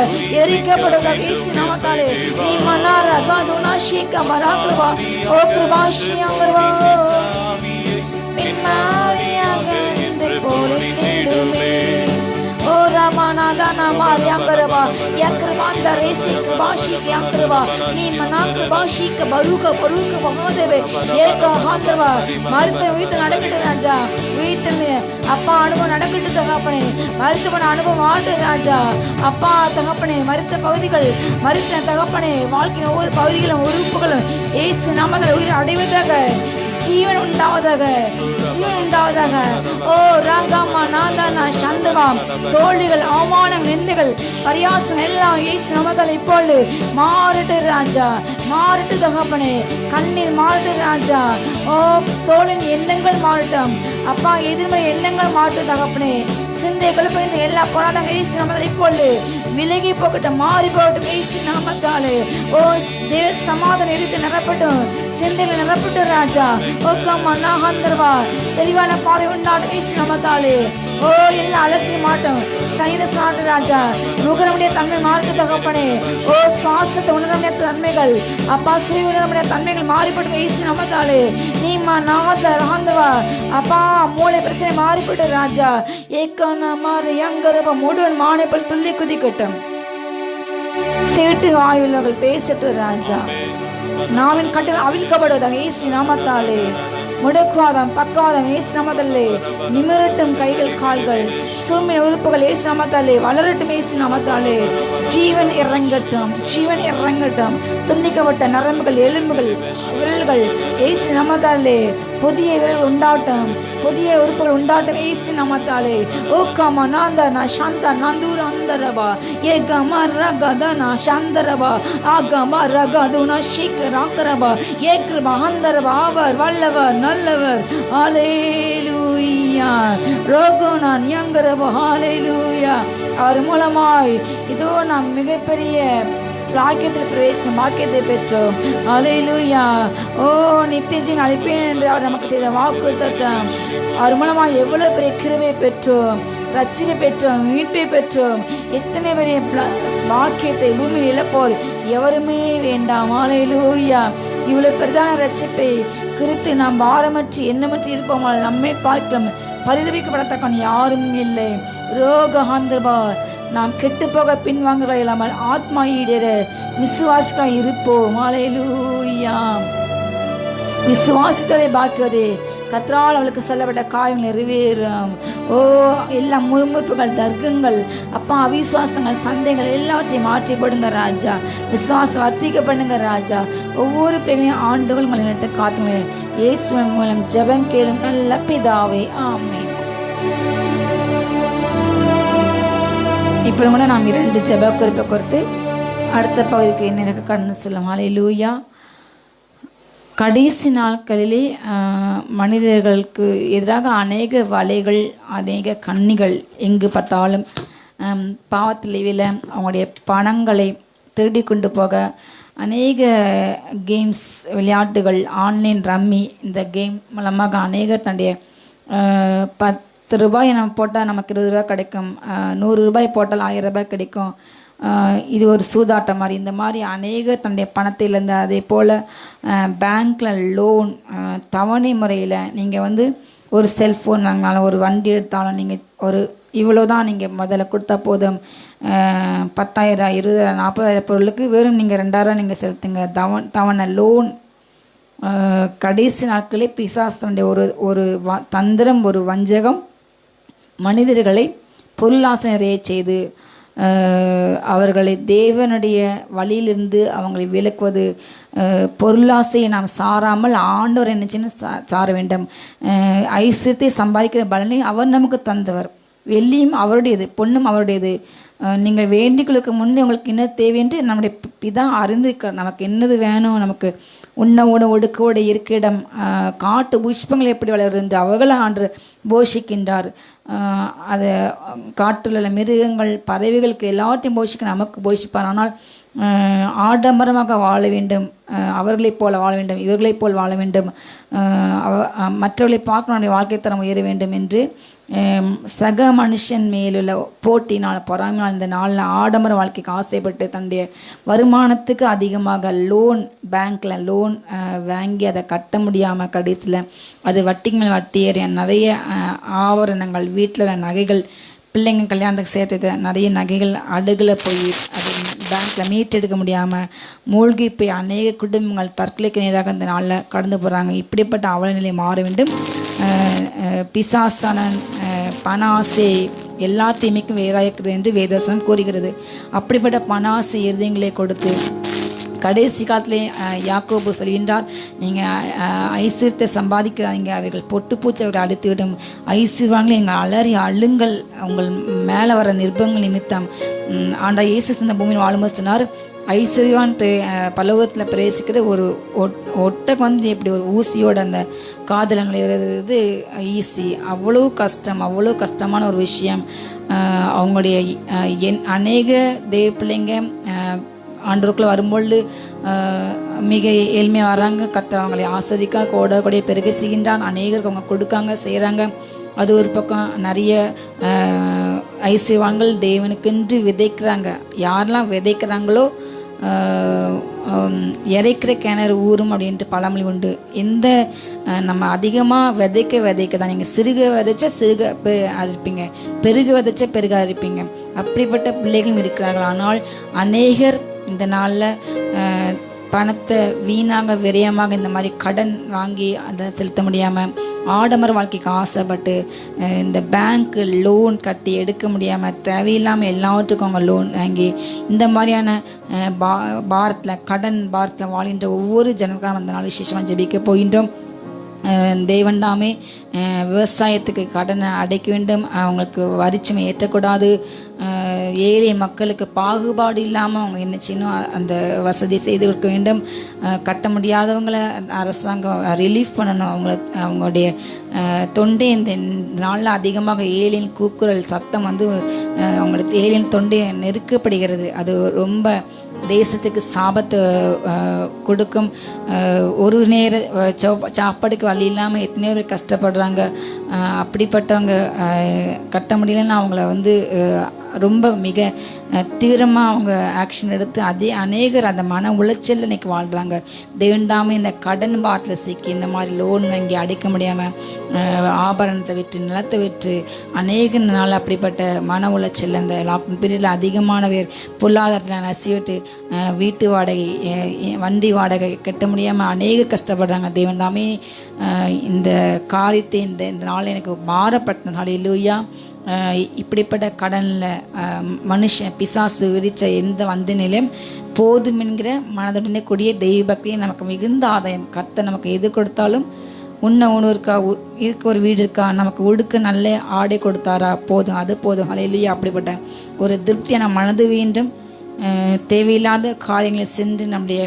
எரிக்கப்படுவதாக இயேசு நாமத்தாலே நீ மன்னா ரகதுனா ஸ்ரீகா மராகரபா ஓ கிருபாஷி யாக்கரபா. பின்மாரியாக இன்று பொழிந்திடுமே. ஓ ராமநாதனா மாரி யாக்கரபா யாக்கரபாந்த ரேசி கிருபாஷி யாக்கரபா நீ மனா கிருபாஷி பருக பருக மகாதேவே ஏக ஹாந்தரவா. மருத்துவ வீட்டில் நடக்கட்டு ராஜா, வீட்டில் அப்பா அனுபவம் நடக்கட்டு தகப்பனே. மருத்துவ அனுபவம் ஆட்டு ராஜா அப்பா தகப்பனே. மருத்துவ பகுதிகள் மருத்துவ தகப்பனே வாழ்க்கையின் ஒவ்வொரு பகுதிகளும் உறுப்புகளும் ஏசு நாமத்தில் உயிர் அடைவதாக ஜீவன் உண்டாவதாக, ஜீவன் உண்டாவதாக. ஓ ராகாமா நாதானா சந்தவா. தோல்விகள், அவமானம், நிந்தைகள், பரியாசம் எல்லாம் இயேசு நாமத்தில் இப்பொழுது மாறட்டு ராஜா, மாறட்டு தகப்பனே. கண்ணீர் மாறட்டு ராஜா. ஓ தோளின் எண்ணங்கள் மாறட்டும் அப்பா, எதிர்மறை எண்ணங்கள் மாறட்டும் தகப்பனே. சிந்தை கழுப்ப எல்லா போராட்டம் இயேசு நாமத்தில் இப்பொழுது விலகி போகட்டும், மாறி போகட்டும் இயேசு நாமத்தாலே. ஓ தேவ சமாதானம் எடுத்து நிரப்பட்டும், சிந்தையில் நிரப்பட்டும் ராஜா. ஓ கம்மா நாகந்தர்வா தெளிவான பாதை உண்டாட்டும் இயேசு நாமத்தாலே. ஓ எல்லா அலட்சியம் மாட்டோம் சைனஸ் மாட்டு ராஜா. நுகரமுடைய தன்மை மாற்று தகப்பனே. ஓ சுவாசத்தை உணரமுடைய தன்மைகள் அப்பா, சுய உணரமுடைய தன்மைகள் மாறிப்படும் இயேசு நாமத்தாலே. நீமா நாத ராந்தவா அப்பா, மூளை பிரச்சனை மாறிப்பட்டு ராஜா. ஏக்கான மாறு யங்கரப முடுவன் மானைப்பல் துள்ளி குதிக்கட்டும். சேட்டு ஆயுள்ளவர்கள் பேசட்டு ராஜா. நாவின் கட்டில் அவிழ்க்கப்படுவதாக இயேசு நாமத்தாலே. முடக்குவாதம், பக்கவாதம் இயேசு நாமத்தாலே. நிமிரட்டும் கைகள் கால்கள், சூமின் உறுப்புகள் இயேசு நாமத்தாலே. வளரட்டும் இயேசு நாமத்தாலே. ஜீவன் இறங்கட்டும், ஜீவன் இறங்கட்டும். துண்டிக்கப்பட்ட நரம்புகள், எலும்புகள், விரல்கள் இயேசு நாமத்தாலே. புதிய விரல்கள் உண்டாட்டும், புதிய உறுப்புகள் உண்டாட்டும் இயேசு நாமத்தாலே. ஓ கமா நாந்தனா சாந்தா நந்தூர் அந்தரபா ஏகமா ரகதனா சாந்தரபா ஆகமா ரகதுனா ஷீக்கராக்கரபா ஏக்ரபா அந்தரபா. அவர் வல்லவர், நல்லவர். ஹல்லேலூயா. ரோகோனான் யங்கரபா. ஹல்லேலூயா. அவர் மூலமாய் இதோ நாம் மிகப்பெரிய சாக்கியத்தில் பிரவேசிக்கும் பாக்கியத்தை பெற்றோம். ஹல்லேலூயா. ஓ நித்தியஜீவன் அளிப்பேன் என்று அவர் நமக்கு செய்த வாக்கு தத்தம். அவர் மூலமாக எவ்வளவு பெரிய கிருபை பெற்றோம், ரட்சிப்பை பெற்றோம், மீட்பை பெற்றோம். எத்தனை பெரிய பாக்கியத்தை பூமியில் இழப்போர் எவருமே வேண்டாம். ஹல்லேலூயா. இவ்வளவு பிரதான ரட்சிப்பை குறித்து நாம் பாரமற்றி எண்ணமற்றி இருப்போமால் நம்மை பார்க்கலாம் பரிதவிக்கப்படத்தக்கவன் யாரும் இல்லை. ரோகஹாந்தர்பா. நாம் கெட்டு போக பின்வாங்குவா இல்லாமல் ஆத்மா ஈடேற விசுவாசிக்காய் இருப்போம். ஹல்லேலூயா. விசுவாசித்தலை பாக்குவதே கர்த்தரால் அவளுக்கு சொல்லப்பட்ட காரியங்கள் நிறைவேறும். ஓ எல்லா முறுமுறுப்புகள், தர்க்கங்கள் அப்பா, அவிசுவாசங்கள், சந்தைகள் எல்லாவற்றையும் மாற்றிப்படுங்க ராஜா. விசுவாசம் வர்த்திக்கப்படுங்க ராஜா. ஒவ்வொரு பிள்ளைகளையும் ஆண்டுகள் உங்களை நினைத்து காத்துங்க. இயேசுவின் மூலம் ஜெபம் கேளும் நல்ல பிதாவே. ஆமென். இப்போ கூட நாம் 2 ஜெப குறிப்பை கொடுத்து அடுத்த பகுதிக்கு எனக்கு கடந்து செல்லும். ஹல்லேலூயா. கடைசி நாட்களிலே மனிதர்களுக்கு எதிராக அநேக வலைகள், அநேக கண்ணிகள் எங்கு பார்த்தாலும் பாவத்தில் விழ, அவங்களுடைய பணங்களை திருடி கொண்டு போக அநேக கேம்ஸ், விளையாட்டுகள், ஆன்லைன் ரம்மி, இந்த கேம் மூலமாக அநேகர் தன்னுடைய 10 ரூபாய் நம்ம போட்டால் நமக்கு 20 ரூபாய் கிடைக்கும், 100 ரூபாய் போட்டால் 1000 ரூபாய் கிடைக்கும், இது ஒரு சூதாட்டம் மாதிரி, இந்த மாதிரி அநேகர் தன்னுடைய பணத்திலேருந்து, அதே போல் பேங்க்கில் லோன், தவணை முறையில் நீங்கள் ஒரு செல்ஃபோன் வாங்கினாலும், ஒரு வண்டி எடுத்தாலும் நீங்கள் ஒரு இவ்வளோ தான் நீங்கள் முதல்ல கொடுத்தா போதும், 10,000 20,000 40,000 பொருளுக்கு வெறும் நீங்கள் 2,000 நீங்கள் செலுத்துங்க, தவணை லோன். கடைசி நாட்களே பிசாசனுடைய ஒரு தந்திரம், ஒரு வஞ்சகம் மனிதர்களை பொருளாசையை செய்து அவர்களை தேவனுடைய வழியிலிருந்து அவங்களை விலக்குவது. பொருளாசையை நாம் சாராமல் ஆண்டவர் என்னச்சுன்னு சார வேண்டும். ஐஸ்வர்யத்தை சம்பாதிக்கிற பலனை அவர் நமக்கு தந்தவர். வெள்ளியும் அவருடையது, பொண்ணும் அவருடையது. நீங்கள் வேண்டிகளுக்கு முன்னே உங்களுக்கு என்ன தேவையென்று நம்முடைய பிதா அறிந்து நமக்கு என்னது வேணும், நமக்கு உண்ண உணவு, ஒடுக்கோடு இருக்கிடம், காட்டு புஷ்பங்கள் எப்படி வளர்கின்ற அவர்களை ஆண்டு போஷிக்கின்றார். அதை காட்டில் உள்ள மிருகங்கள், பறவைகளுக்கு எல்லாத்தையும் போஷிக்க நமக்கு போஷிப்பார். ஆனால் ஆடம்பரமாக வாழ வேண்டும், அவர்களைப் போல வாழ வேண்டும், இவர்களைப் போல் வாழ வேண்டும், மற்றவர்களை பார்க்க நம்முடைய வாழ்க்கை தரம் உயர வேண்டும் என்று சக மனுஷன் மேலுள்ள போட்டினால், பொறாமையினால் இந்த நாளில் ஆடம்பர வாழ்க்கைக்கு ஆசைப்பட்டு தன்னுடைய வருமானத்துக்கு அதிகமாக லோன், பேங்க்கில் லோன் வாங்கி அதை கட்ட முடியாமல் கடைசியில் அது வட்டிக்கு மேல் வட்டி ஏறிய நிறைய ஆவரணங்கள், வீட்டில் நகைகள், பிள்ளைங்க கல்யாணத்துக்கு சேர்த்து நிறைய நகைகள் அடுகில் போய் அது பேங்க்கில் மீட்டெடுக்க முடியாமல் மூழ்கி போய் அநேக குடும்பங்கள் தற்கொலைக்கு நேராக இந்த நாளில் கடந்து போகிறாங்க. இப்படிப்பட்ட அவல நிலை மாற வேண்டும். பிசாசான பண ஆசை எல்லாத்தையுமே வேறாயிருக்கிறது என்று வேதவசனம் கூறுகிறது. அப்படிப்பட்ட பண ஆசை இருதயங்களை கொடுத்து கடைசி காலத்திலே யாக்கோபு சொல்கின்றார், நீங்கள் ஐஸ்வர்யத்தை சம்பாதிக்கிறாங்க, அவைகள் பொட்டு பூச்சி அவர்கள் அடித்துவிடும், ஐஸ்வர்யவான்களை நீங்கள் அலறி அழுங்கள், உங்கள் மேலே வர நிர்பங்கள் நிமித்தம். ஆண்டா இயேசு இந்த பூமியில் வாழும்போது சொன்னார், ஐஸ்வர்யவான் பலோகத்தில் பிரவேசிக்கிற ஒரு ஒட்டகம் எப்படி ஒரு ஊசியோட அந்த காதல் நுழையிறது ஈஸி, அவ்வளோ கஷ்டம், அவ்வளோ கஷ்டமான ஒரு விஷயம். அவங்களுடைய அநேக தேவ பிள்ளைங்க ஆண்டவருக்குள்ள வரும்பொழுது மிக ஏழ்மையாக வராங்க. அவங்களை ஆஸ்வதிக்க கொடைய பெருக செய்கின்றான். அநேகருக்கு அவங்க கொடுக்காங்க, செய்கிறாங்க. அது ஒரு பக்கம். நிறைய ஐஸ்வர்யவான்கள் தேவனுக்கென்று விதைக்கிறாங்க. யாரெல்லாம் விதைக்கிறாங்களோ இறைக்கிற கிணறு ஊறும் அப்படின்ட்டு பழமொழி உண்டு. எந்த நம்ம அதிகமாக விதைக்க தான். நீங்கள் சிறுக விதைச்சா சிறுக இருப்பீங்க, பெருக விதைச்சா பெருக இருப்பீங்க. அப்படிப்பட்ட பிள்ளைகளும் இருக்கிறார்கள். ஆனால் அநேகர் இந்த நாளில் பணத்தை வீணாக விரயமாக இந்த மாதிரி கடன் வாங்கி அதை செலுத்த முடியாமல் ஆடம்பர வாழ்க்கைக்கு ஆசைப்பட்டு இந்த பேங்க்கு லோன் கட்டி எடுக்க முடியாமல் தேவையில்லாமல் எல்லாத்துக்கும் அவங்க லோன் வாங்கி இந்த மாதிரியான பாரத்தில், கடன் பாரத்தில் வாழ்கின்ற ஒவ்வொரு ஜனங்களும் அந்த நாள் விசேஷமாக ஜெபிக்க போகின்றோம். தேவன் தாமே விவசாயத்துக்கு கடனை அடைக்க வேண்டும், அவங்களுக்கு வரிச்சுமை ஏற்றக்கூடாது, ஏழை மக்களுக்கு பாகுபாடு இல்லாமல் அவங்க என்ன செய்யணும் அந்த வசதி செய்து கொடுக்க வேண்டும். கட்ட முடியாதவங்களை அரசாங்கம் ரிலீஃப் பண்ணணும். அவங்களுடைய தொண்டை இந்த நாளில் அதிகமாக ஏழையின் கூக்குரல் சத்தம் அவங்களோட ஏழையின் தொண்டை நெருக்கப்படுகிறது. அது ரொம்ப தேசத்துக்கு சாபத்தை கொடுக்கும். ஒரு நேர சாப்பாடுக்கு வழி இல்லாமல் எத்தனையோ பேர் கஷ்டப்படுறாங்க. அப்படிப்பட்டவங்க கட்ட முடியலன்னா அவங்கள ரொம்ப மிக தீவிரமாக அவங்க ஆக்ஷன் எடுத்து அநேகர் அந்த மன உளைச்சல் இன்னைக்கு வாழ்கிறாங்க. தேவண்டாமல் இந்த கடன் பாட்டில் சிக்கி இந்த மாதிரி லோன் வாங்கி அடைக்க முடியாமல் ஆபரணத்தை விற்று நிலத்தை விற்று அநேக நாள் அப்படிப்பட்ட மன உளைச்சல் அந்த லாக்டவுன் பீரியடில் அதிகமான பேர் பொருளாதாரத்தில் நசிவிட்டு வீட்டு வாடகை, வண்டி வாடகை கட்ட முடியாமல் அநேக கஷ்டப்படுறாங்க. தேவண்டாமே இந்த காரியத்தை இந்த நாள் எனக்கு மாறப்பட்ட நாள் இல்லையா. இப்படிப்பட்ட கடனில் மனுஷன் பிசாசு விரிச்ச எந்த நிலையும் போதும் என்கிற மனதுடனே கூடிய தெய்வ பக்தியை நமக்கு மிகுந்த ஆதாயம். கர்த்தர் நமக்கு எது கொடுத்தாலும் உண்ண உணவு இருக்கா, இருக்க ஒரு வீடு இருக்கா, நமக்கு உடுக்க நல்ல ஆடை கொடுத்தாரா, போதும், அது போதும். ஹல்லேலூயா. அப்படிப்பட்ட ஒரு திருப்தியான மனது வேண்டும். தேவையில்லாத காரியங்களை சென்று நம்முடைய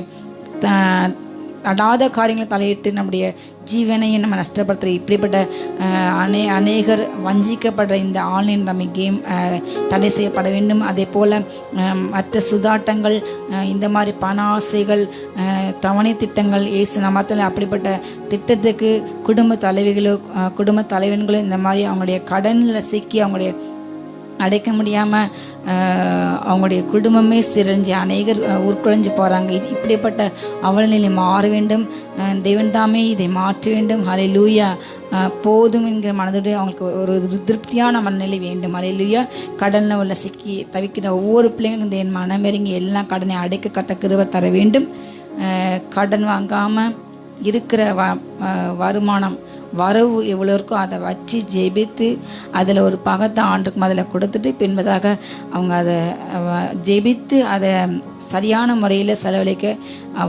அடாத காரியங்களை தலையிட்டு நம்முடைய ஜீவனையும் நம்ம நஷ்டப்படுத்துகிற இப்படிப்பட்ட அநேகர் வஞ்சிக்கப்படுற இந்த ஆன்லைன் ரம்மி கேம் தடை செய்யப்பட வேண்டும். அதே போல் மற்ற சுதாட்டங்கள், இந்த மாதிரி பண ஆசைகள், தவணை திட்டங்கள் இயேசு நாமத்தில் அப்படிப்பட்ட திட்டத்துக்கு குடும்ப தலைவன்களும் இந்த மாதிரி அவங்களுடைய கடனில் சிக்கி அவங்களுடைய அடைக்க முடியாமல் அவங்களுடைய குடும்பமே சிரஞ்சு அநேகர் உட்குழைஞ்சு போகிறாங்க. இப்படிப்பட்ட அவலநிலை மாற வேண்டும். தேவன் தாமே இதை மாற்ற வேண்டும். ஹல்லேலூயா. போதும் என்கிற மனதோடு அவங்களுக்கு ஒரு திருப்தியான மனநிலை வேண்டும். ஹல்லேலூயா. கடனில் உள்ள சிக்கி தவிக்கிற ஒவ்வொரு பிள்ளைங்களுக்கும் என் மனமெருங்கி எல்லாம் கடனை அடைக்க கத்த கிருபை தர வேண்டும். கடன் வாங்காமல் இருக்கிற வருமானம் வரவு எவ்வளோ இருக்கோ அதை வச்சு ஜெபித்து அதில் ஒரு பகத்தை ஆண்டுக்கு அதில் கொடுத்துட்டு பின்பதாக அவங்க அதை ஜெபித்து அதை சரியான முறையில் செலவழிக்க,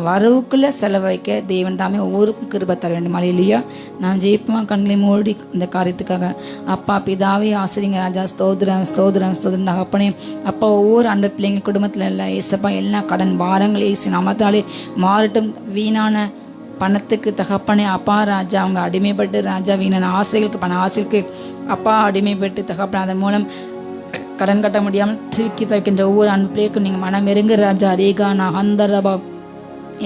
வரவுக்குள்ளே செலவழிக்க தேவன் தாமே ஒவ்வொருக்கும் கிருபை தர வேண்டும். ஹல்லேலூயா. நான் ஜெயிப்போமா கண்களை மூடி இந்த காரியத்துக்காக. அப்பா பிதாவே ஆசிரியங்க ராஜா, ஸ்தோத்திரம் ஸ்தோத்திரம் ஸ்தோத்திரம் தகப்பனே. அப்பா ஒவ்வொரு அன்பு பிள்ளைங்க குடும்பத்தில் இல்லை ஏசப்பா எல்லா கடன் பாரங்கள் ஏசு நாமத்தாலே மாறட்டும். வீணான பணத்துக்கு தகப்பனே அப்பா ராஜா அவங்க அடிமைப்பட்டு ராஜா வீணான ஆசைகளுக்கு பண ஆசைகளுக்கு அப்பா அடிமைப்பட்டு தகப்பனே அதன் மூலம் கடன் கட்ட முடியாமல் தூக்கி தவிக்கின்ற ஒவ்வொரு அன்பிளேக்கும் நீங்கள் மனம் எருங்க ராஜா. ரேகா நான் அந்தரபா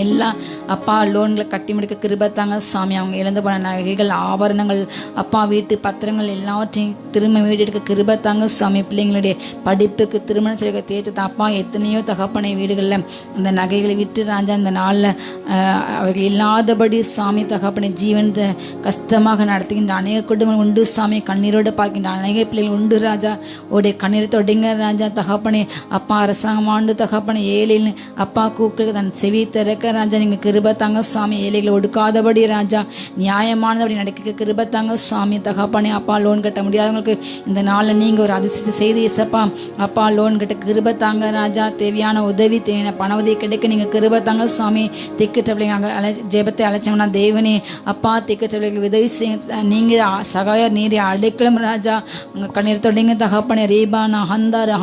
எல்லாம் அப்பா லோன்களை கட்டி முடிக்க கிருபை தாங்க சாமி. அவங்க இழந்து போன நகைகள், ஆபரணங்கள், அப்பா வீட்டு பத்திரங்கள் எல்லாவற்றையும் திரும்ப வீடு எடுக்க கிருபை தாங்க சாமி. பிள்ளைங்களுடைய படிப்புக்கு திருமணம் செய்ய தேய்ச்சி அப்பா எத்தனையோ தகப்பனை வீடுகளில் அந்த நகைகளை விட்டு ராஜா இந்த நாளில் அவைகள் இல்லாதபடி சாமி தகப்பனை ஜீவன் கஷ்டமாக நடத்துகின்ற அநேக குடும்பங்கள் உண்டு சாமி. கண்ணீரோடு பார்க்கின்ற அநேக பிள்ளைகள் உண்டு ராஜா. உடைய கண்ணீரை தொடைங்க ராஜா தகப்பனை. அப்பா அரசாங்கம் ஆண்டு தகப்பனை ஏழையில் அப்பா கூக்களுக்கு தன் செவி திறக்க ராஜா நீங்கள் கிருபை தாங்க சுவாமி. ஏழைகளை ஒடுக்காதபடி ராஜா நியாயமானபடி நடக்க கிருபை தாங்க சுவாமி தகப்பனே. அப்பா லோன் கட்ட முடியாதவங்களுக்கு இந்த நாளில் நீங்கள் ஒரு அதிசயத்தை செய்து இசப்பா அப்பா லோன் கட்ட கிருபை தாங்க ராஜா. தேவையான உதவி, தேவையான பண உதவி கிடைக்க நீங்கள் கிருபை தாங்க சுவாமி. திக்கற்றவளை நாங்கள் ஜெபத்தை அழைச்சோம்னா தேவனே அப்பா திக்கற்றவளைக்கு உதவி செய்ய நீங்கள் சகாய நீரை அடைக்கலம் ராஜா. உங்கள் கண்ணீர் தொடங்க தகப்பனே. ரேபா நான்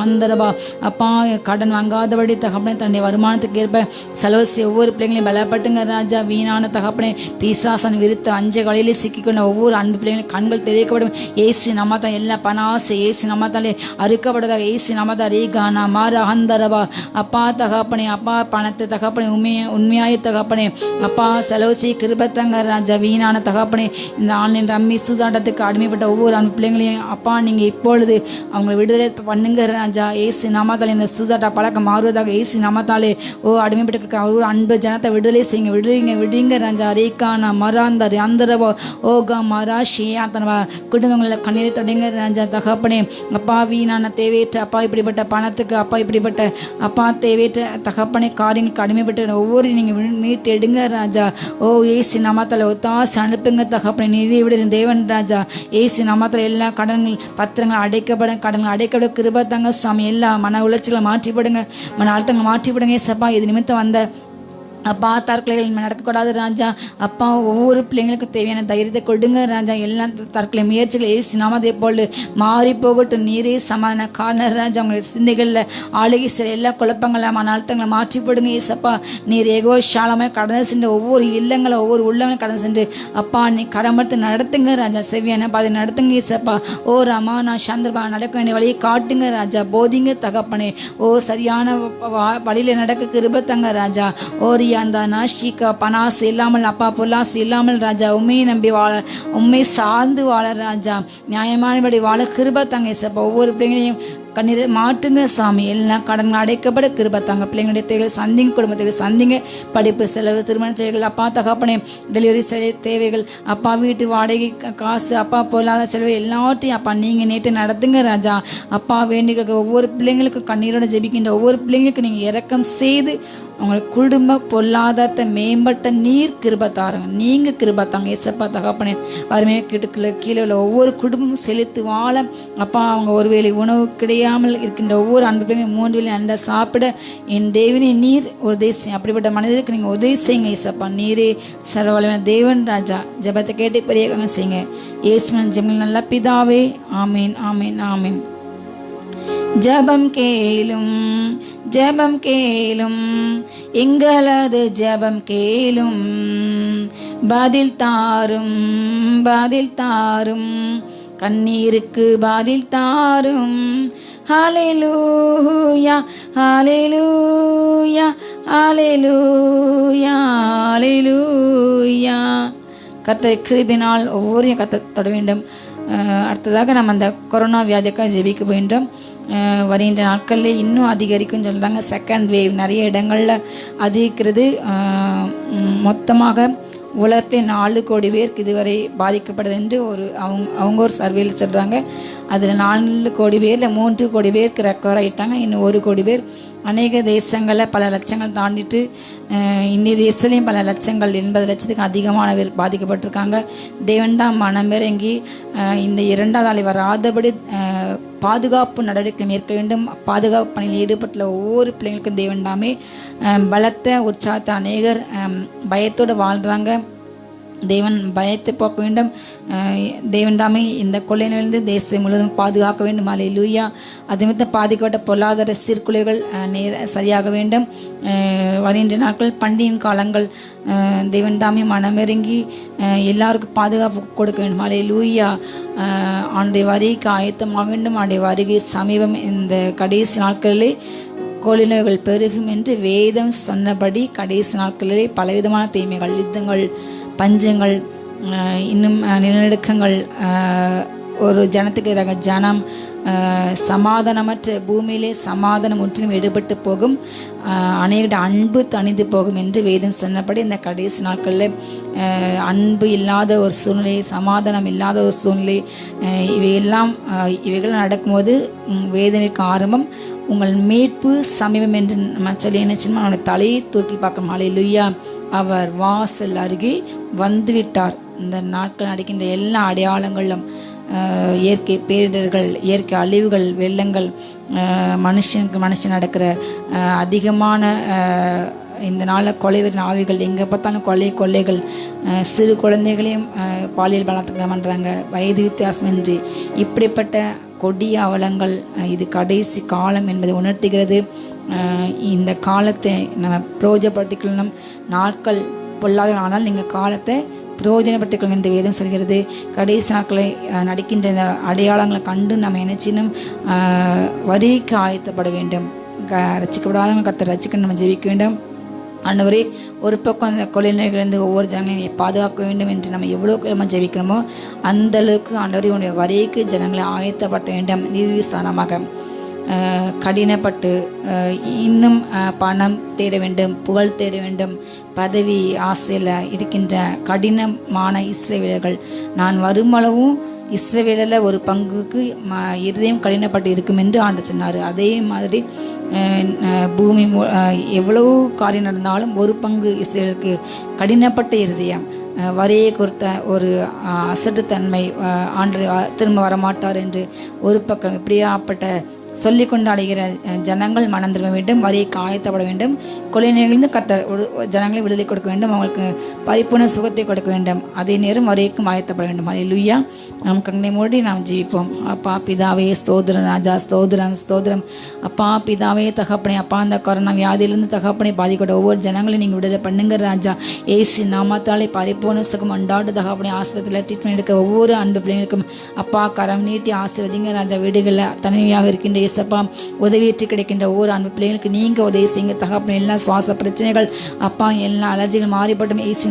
ஹந்தரபா அப்பா கடன் வாங்காதபடி தகப்பனே தன்னுடைய வருமானத்துக்கு ஏற்ப செலவு செய்ய ஒவ்வொரு பிள்ளைங்களையும் பலப்பட்டுங்க ராஜா. வீணான தகப்பனே பீசாசன் விருத்த அஞ்ச காலையிலே சிக்கிக்கொண்ட ஒவ்வொரு அன்பு பிள்ளைங்களையும் கண்கள் தெரிவிக்கப்படும் ஏசு நம்மதான். எல்லா பணாசை ஏசு நம்மத்தாலே அறுக்கப்படுறதாக ஏசு நம்மதா. ரேகானா மாற அந்தரபா அப்பா தகப்பனே. அப்பா பணத்தை தகப்பனே உண்மையாய தகப்பனே அப்பா செலவு செய்ய கிருபத்தங்க ராஜா. வீணான தகப்பனே இந்த ஆன்லைன் ரம்மி சூதாட்டத்துக்கு அடிமைப்பட்ட ஒவ்வொரு அன்பு பிள்ளைங்களையும் அப்பா நீங்கள் இப்பொழுது அவங்களை விடுதலை பண்ணுங்க ராஜா. ஏசு நாமத்தாலே இந்த சூதாட்ட பழக்கம் மாறுவதாக ஏசு நாமத்தாலே. அடிமைப்பட்டு ஒரு அன்பு ஜனத்தை விடுதலை செய்யுங்க, விடுங்க ராஜா. ரேகானா மராந்தர் அந்தரவோ ஓகா மராஷியா தனவா குடும்பங்களில் கண்ணீரை தொடங்க ராஜா தகப்பனே. அப்பா வீணான தேவையற்ற அப்பா இப்படிப்பட்ட பணத்துக்கு அப்பா இப்படிப்பட்ட அப்பா தேவையற்ற தகப்பனை காரியங்களுக்கு அடிமைப்பட்ட ஒவ்வொரு நீங்கள் மீட்டு எடுங்க ராஜா. ஏசு நாமத்தால ஒத்தாசை அனுப்புங்க தகப்பனை. நிதி விட தேவன் ராஜா. ஏசு நாமத்தால எல்லா கடன்கள் பத்திரங்கள் கடன்கள் அடைக்கப்பட கிருபை தாங்க சுவாமி. எல்லா மன உளைச்சலை மாற்றிவிடுங்க, மன அழுத்தங்களை மாற்றிவிடுங்க ஏசப்பா. இது நிமித்தம் வந்த அப்பா தற்கொலைகள் நடக்கக்கூடாது ராஜா. அப்பா ஒவ்வொரு பிள்ளைங்களுக்கும் தேவையான தைரியத்தை கொடுங்க ராஜா. எல்லா தற்கொலை முயற்சிகள் ஏசு நாமதே போல் மாறி போகட்டும். நீரே சமாதான காரணர் ராஜா. அவங்களுடைய சிந்தைகளில் ஆளுகை சில எல்லா குழப்பங்களை மன அழுத்தங்களை மாற்றி போடுங்க ஏசப்பா. நீர் ஏகோ சாலமாக கடந்து சென்று ஒவ்வொரு இல்லங்களை ஒவ்வொரு உள்ளங்களும் கடந்து சென்று அப்பா நீ கடமட்டு நடத்துங்க ராஜா. செவ்வியான பாதை நடத்துங்க ஏசப்பா. ரமா நான் சந்திரபா நடக்க வேண்டிய வழியை காட்டுங்க ராஜா. போதிங்க தகப்பனே. சரியான வழியில் நடக்க கிருபத்தங்க ராஜா. அந்த நாஷ்டிகா பனாசு இல்லாமல் அப்பா பொல்லாசு இல்லாமல் ராஜா உண்மையை நம்பி வாழ, உண்மை சார்ந்து வாழ ராஜா. நியாயமானபடி வாழ கிருபை தாங்க ஏசப்பா. ஒவ்வொரு பிள்ளைங்களையும் கண்ணீரை மாட்டுங்க சாமி. எல்லாம் கடன்கள் அடைக்கப்பட கிருபை தாங்க. பிள்ளைங்களுடைய தேவைகள் சந்திங்க, குடும்பத்தைகள் சந்திங்க. படிப்பு செலவு, திருமண தேவைகள் அப்பா தகப்பனே, டெலிவரி தேவைகள் அப்பா, வீட்டு வாடகை காசு அப்பா, பொருளாதார செலவு எல்லாத்தையும் அப்பா நீங்கள் நேற்று நடத்துங்க ராஜா. அப்பா வேண்டிகளுக்கு ஒவ்வொரு பிள்ளைங்களுக்கும் கண்ணீரோட ஜெபிக்கின்ற ஒவ்வொரு பிள்ளைங்களுக்கும் நீங்கள் இரக்கம் செய்து அவங்களுக்கு குடும்ப பொருளாதாரத்தை மேம்பட்ட நீர் கிருபை தாருங்க. நீங்கள் கிருபை தாங்க ஏசப்பா தகப்பனே. வறுமையை கீழே உள்ள ஒவ்வொரு குடும்பமும் செலுத்து வாழ அப்பா அவங்க ஒருவேளை உணவு கிடையாது முடியாமல் இருக்கின்ற ஒவ்வொரு அன்பு பிள்ளைகளும் 3 வேளை நன்றாக சாப்பிட என் தேவனே நீர் உதவி செய்யும். அப்படிப்பட்ட மனிதருக்கு நீங்கள் உதவி செய்யுங்க இசப்பா. நீரே சர்வவல்லமையுள்ள தேவன் ராஜா. ஜெபத்தை கேட்டு பெரிய செய்யுங்க இயேசுவின் ஜெபங்கள் நல்ல பிதாவே. ஆமீன் ஆமீன் ஆமீன். ஜெபம் கேளும் ஜெபம் கேளும் எங்களது ஜெபம் கேளும், பதில் தாரும் பதில் தாரும், கண்ணீருக்கு பதில் தாரும். ஹல்லேலூயா ஹல்லேலூயா ஹல்லேலூயா ஹல்லேலூயா. கர்த்தர் கிருபையினால் ஒவ்வொரு கர்த்தர் தொட வேண்டும். அடுத்ததாக நம்ம அந்த கொரோனா வியாதிக்காக ஜெபிக்க வேண்டும். வருகின்ற நாட்களில் இன்னும் அதிகரிக்கும்னு சொல்கிறாங்க. செகண்ட் வேவ் நிறைய இடங்களில் அதிகரிக்கிறது. மொத்தமாக உலகத்தில் 4 கோடி பேருக்கு இதுவரை பாதிக்கப்படுது என்று அவங்க ஒரு சர்வேயில் சொல்கிறாங்க. அதில் 4 கோடி பேரில் 3 கோடி பேருக்கு ரெக்கவர் ஆகிட்டாங்க. இன்னும் 1 கோடி பேர் அநேக தேசங்களில் பல லட்சங்கள் தாண்டிட்டு, இந்திய தேசத்துலேயும் பல லட்சங்கள் 80 லட்சத்துக்கு அதிகமான பேர் பாதிக்கப்பட்டிருக்காங்க. தேவன்தான் மனமிறங்கி இந்த 2வது அலை வராதபடி பாதுகாப்பு நடவடிக்கை மேற்க வேண்டும். பாதுகாப்பு பணியில் ஈடுபட்டுள்ள ஒவ்வொரு பிள்ளைங்களுக்கும் தேவன்தாமே பலத்த உற்சாகத்தை. அநேகர் பயத்தோடு வாழ்கிறாங்க. தேவன் பயத்தை போக்க வேண்டும். தேவன் தாமே இந்த கொள்ளையிலிருந்து தேசம் முழுவதும் பாதுகாக்க வேண்டும். அல்லேலூயா. அது நிமித்தம் பாதிக்கப்பட்ட பொருளாதார சீர்குலைகள் சரியாக வேண்டும். வருகின்ற நாட்கள் பண்டிகையின் காலங்கள் தேவன் தாமே மனமிறங்கி எல்லாருக்கும் பாதுகாப்பு கொடுக்க வேண்டும். அல்லேலூயா. ஆண்டுடைய வருகைக்கு ஆயத்தமாக வேண்டும். ஆண்டுடைய வருகை சமீபம். இந்த கடைசி நாட்களிலே கொள்ளைகள் பெருகும் என்று வேதம் சொன்னபடி கடைசி நாட்களிலே பலவிதமான தீமைகள், யுத்தங்கள், பஞ்சங்கள், இன்னும் நிலநடுக்கங்கள், ஒரு ஜனத்துக்கு எதிராக ஜனம், சமாதானமற்ற பூமியிலே சமாதானம் முற்றிலும் எடுபட்டு போகும். அநேக அன்பு தணிந்து போகும் என்று வேதம் சொன்னபடி இந்த கடைசி நாட்களில் அன்பு இல்லாத ஒரு சூழ்நிலை, சமாதானம் இல்லாத ஒரு சூழ்நிலை, இவைகள் நடக்கும்போது வேதனைக்கு ஆரம்பம். உங்கள் மீட்பு சமீபம் என்று நம்ம சொல்லி என்ன செய்யணும்? அவனுடைய தலையை தூக்கி பார்க்கணும். அல்லேலூயா. அவர் வாசல் அருகே வந்துவிட்டார். இந்த நாட்கள் நடக்கின்ற எல்லா அடையாளங்களும், இயற்கை பேரிடர்கள், இயற்கை அழிவுகள், வெள்ளங்கள், மனுஷனுக்கு மனுஷன் நடக்கிற அதிகமான இந்த நாளில் கொலைவரின் ஆவிகள், எங்கே பார்த்தாலும் கொள்ளைகள், சிறு குழந்தைகளையும் பாலியல் பலாத்காரம் பண்ணுறாங்க, வயது வித்தியாசமின்றி. இப்படிப்பட்ட கொடிய அவலங்கள் இது கடைசி காலம் என்பதை உணர்த்துகிறது. இந்த காலத்தை நம்ம பிரயோஜனப்படுத்திக்கொள்ளணும். நாட்கள் பொல்லாத, ஆனால் நீங்கள் காலத்தை பிரயோஜனப்படுத்திக்கொள்ளும் என்று வேதம் சொல்கிறது. கடைசி நாட்களை நடக்கின்ற இந்த அடையாளங்களை கண்டு நம்ம நினைச்சினும் வரிக்கு ஆயத்தப்பட வேண்டும். ரசிக்கப்படாதவங்க கர்த்தர் ரசிக்க நம்ம ஜெபிக்க வேண்டும். ஆண்டவரே, ஒரு பக்கம் அந்த கொலை நோய்களிலிருந்து ஒவ்வொரு ஜனங்களையும் பாதுகாக்க வேண்டும் என்று நம்ம எவ்வளோக்கு நம்ம ஜெபிக்கணுமோ அந்த அளவுக்கு ஆண்டவரே உடைய வரிக்கு ஜனங்களை ஆயத்தப்பட வேண்டும். நீதிஸ்தானமாக கடினப்பட்டு இன்னும் பணம் தேட வேண்டும், புகழ் தேட வேண்டும், பதவி ஆசையில் இருக்கின்ற கடினமான இஸ்ரவேலர்கள், நான் வருமளவும் இஸ்ரவேலில் ஒரு பங்குக்கு இருதயம் கடினப்பட்டு இருக்கும் என்று ஆண்டு சொன்னார். அதே மாதிரி பூமி எவ்வளவு காரியம் நடந்தாலும் ஒரு பங்கு இஸ்ரவேலுக்கு கடினப்பட்ட இருதயம், வரியை குறித்த ஒரு அசட்டுத்தன்மை, ஆண்டு திரும்ப வரமாட்டார் என்று ஒரு பக்கம் இப்படியாப்பட்ட சொல்லி கொண்டு அழைகிற ஜனங்கள் மனம் திரும்ப வேண்டும். வரியை ஆயத்தப்பட வேண்டும். கொலை நோய்களிலிருந்து கர்த்தர் ஜனங்களை விடுதலை கொடுக்க வேண்டும். அவங்களுக்கு பரிபூர்ண சுகத்தை கொடுக்க வேண்டும். அதே நேரம் வரிக்கும் ஆயத்தப்பட வேண்டும். அல்லேலூயா. நம் கண்ணை மூடி நாம் ஜீவிப்போம். அப்பா பிதாவே ஸ்தோத்திரம் ராஜா, ஸ்தோத்திரம் ஸ்தோத்திரம். அப்பா பிதாவே தகப்பனே, அப்பா அந்த கொரோனா வியாதியிலிருந்து தகப்பனை பாதிக்கூட ஒவ்வொரு ஜனங்களையும் நீங்கள் விடுதலை பண்ணுங்க ராஜா. ஏசி நாமத்தாலே பரிபூர்ண சுகம் உண்டாடு தகப்பனை. ஆஸ்பத்திரியில் ட்ரீட்மெண்ட் எடுக்க ஒவ்வொரு அன்பு பிள்ளைகளுக்கும் அப்பா கரம் நீட்டி ஆசீர்வதிங்க ராஜா. வீடுகளில் தனிமையாக இருக்கின்ற ஏசப்பா உதவியேற்று கிடைக்கின்ற ஒவ்வொரு அன்பு பிள்ளைகளுக்கு நீங்கள் உதவி செய்யுங்க தகப்பனை. எல்லா சுவாச பிரச்சனைகள் அப்பா, எல்லா அலர்ஜிகள் மாறிப்பட்டும் ஏசி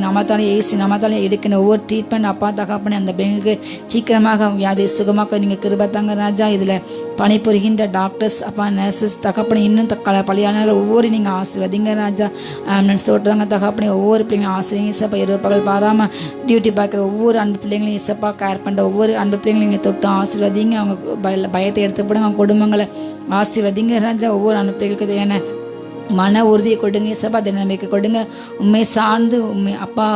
நாமத்தாலே எடுக்கின்ற ஒவ்வொரு ட்ரீட்மெண்ட் அப்பா தகப்பனை அந்த பிள்ளைங்களுக்கு சீக்கிரமாக வியாதி சுகமாக்க நீங்கள் கிருபை தாங்க ராஜா. இதில் பணிபுரிகின்ற டாக்டர்ஸ் அப்பா, நர்சஸ் தகப்பனை இன்னும் பலியானவர்கள் ஒவ்வொரு நீங்கள் ஆசீர்வதிங்க ராஜா. சொல்கிறாங்க தகப்பனை ஒவ்வொரு பிள்ளைங்களும் ஆசிரியங்க இசப்பா. இரவு பகல் பாராமல் டியூட்டி பார்க்குற ஒவ்வொரு அன்பு பிள்ளைங்களையும் இசப்பா கேர் பண்ணுற ஒவ்வொரு அன்பு பிள்ளைங்களையும் நீங்கள் தொட்டு ஆசீர்வதிங்க. அவங்க பயத்தை எடுத்து போடுங்க. அவங்க குடும்பங்களை ஆசீர்வதிங்க ராஜா. ஒவ்வொரு அன்பு பிள்ளைகளுக்கு தேவையான மன உறுதியை கொடுங்க ஏசப்பா, அதை நம்பிக்கை கொடுங்க. உண்மை சார்ந்து அப்பா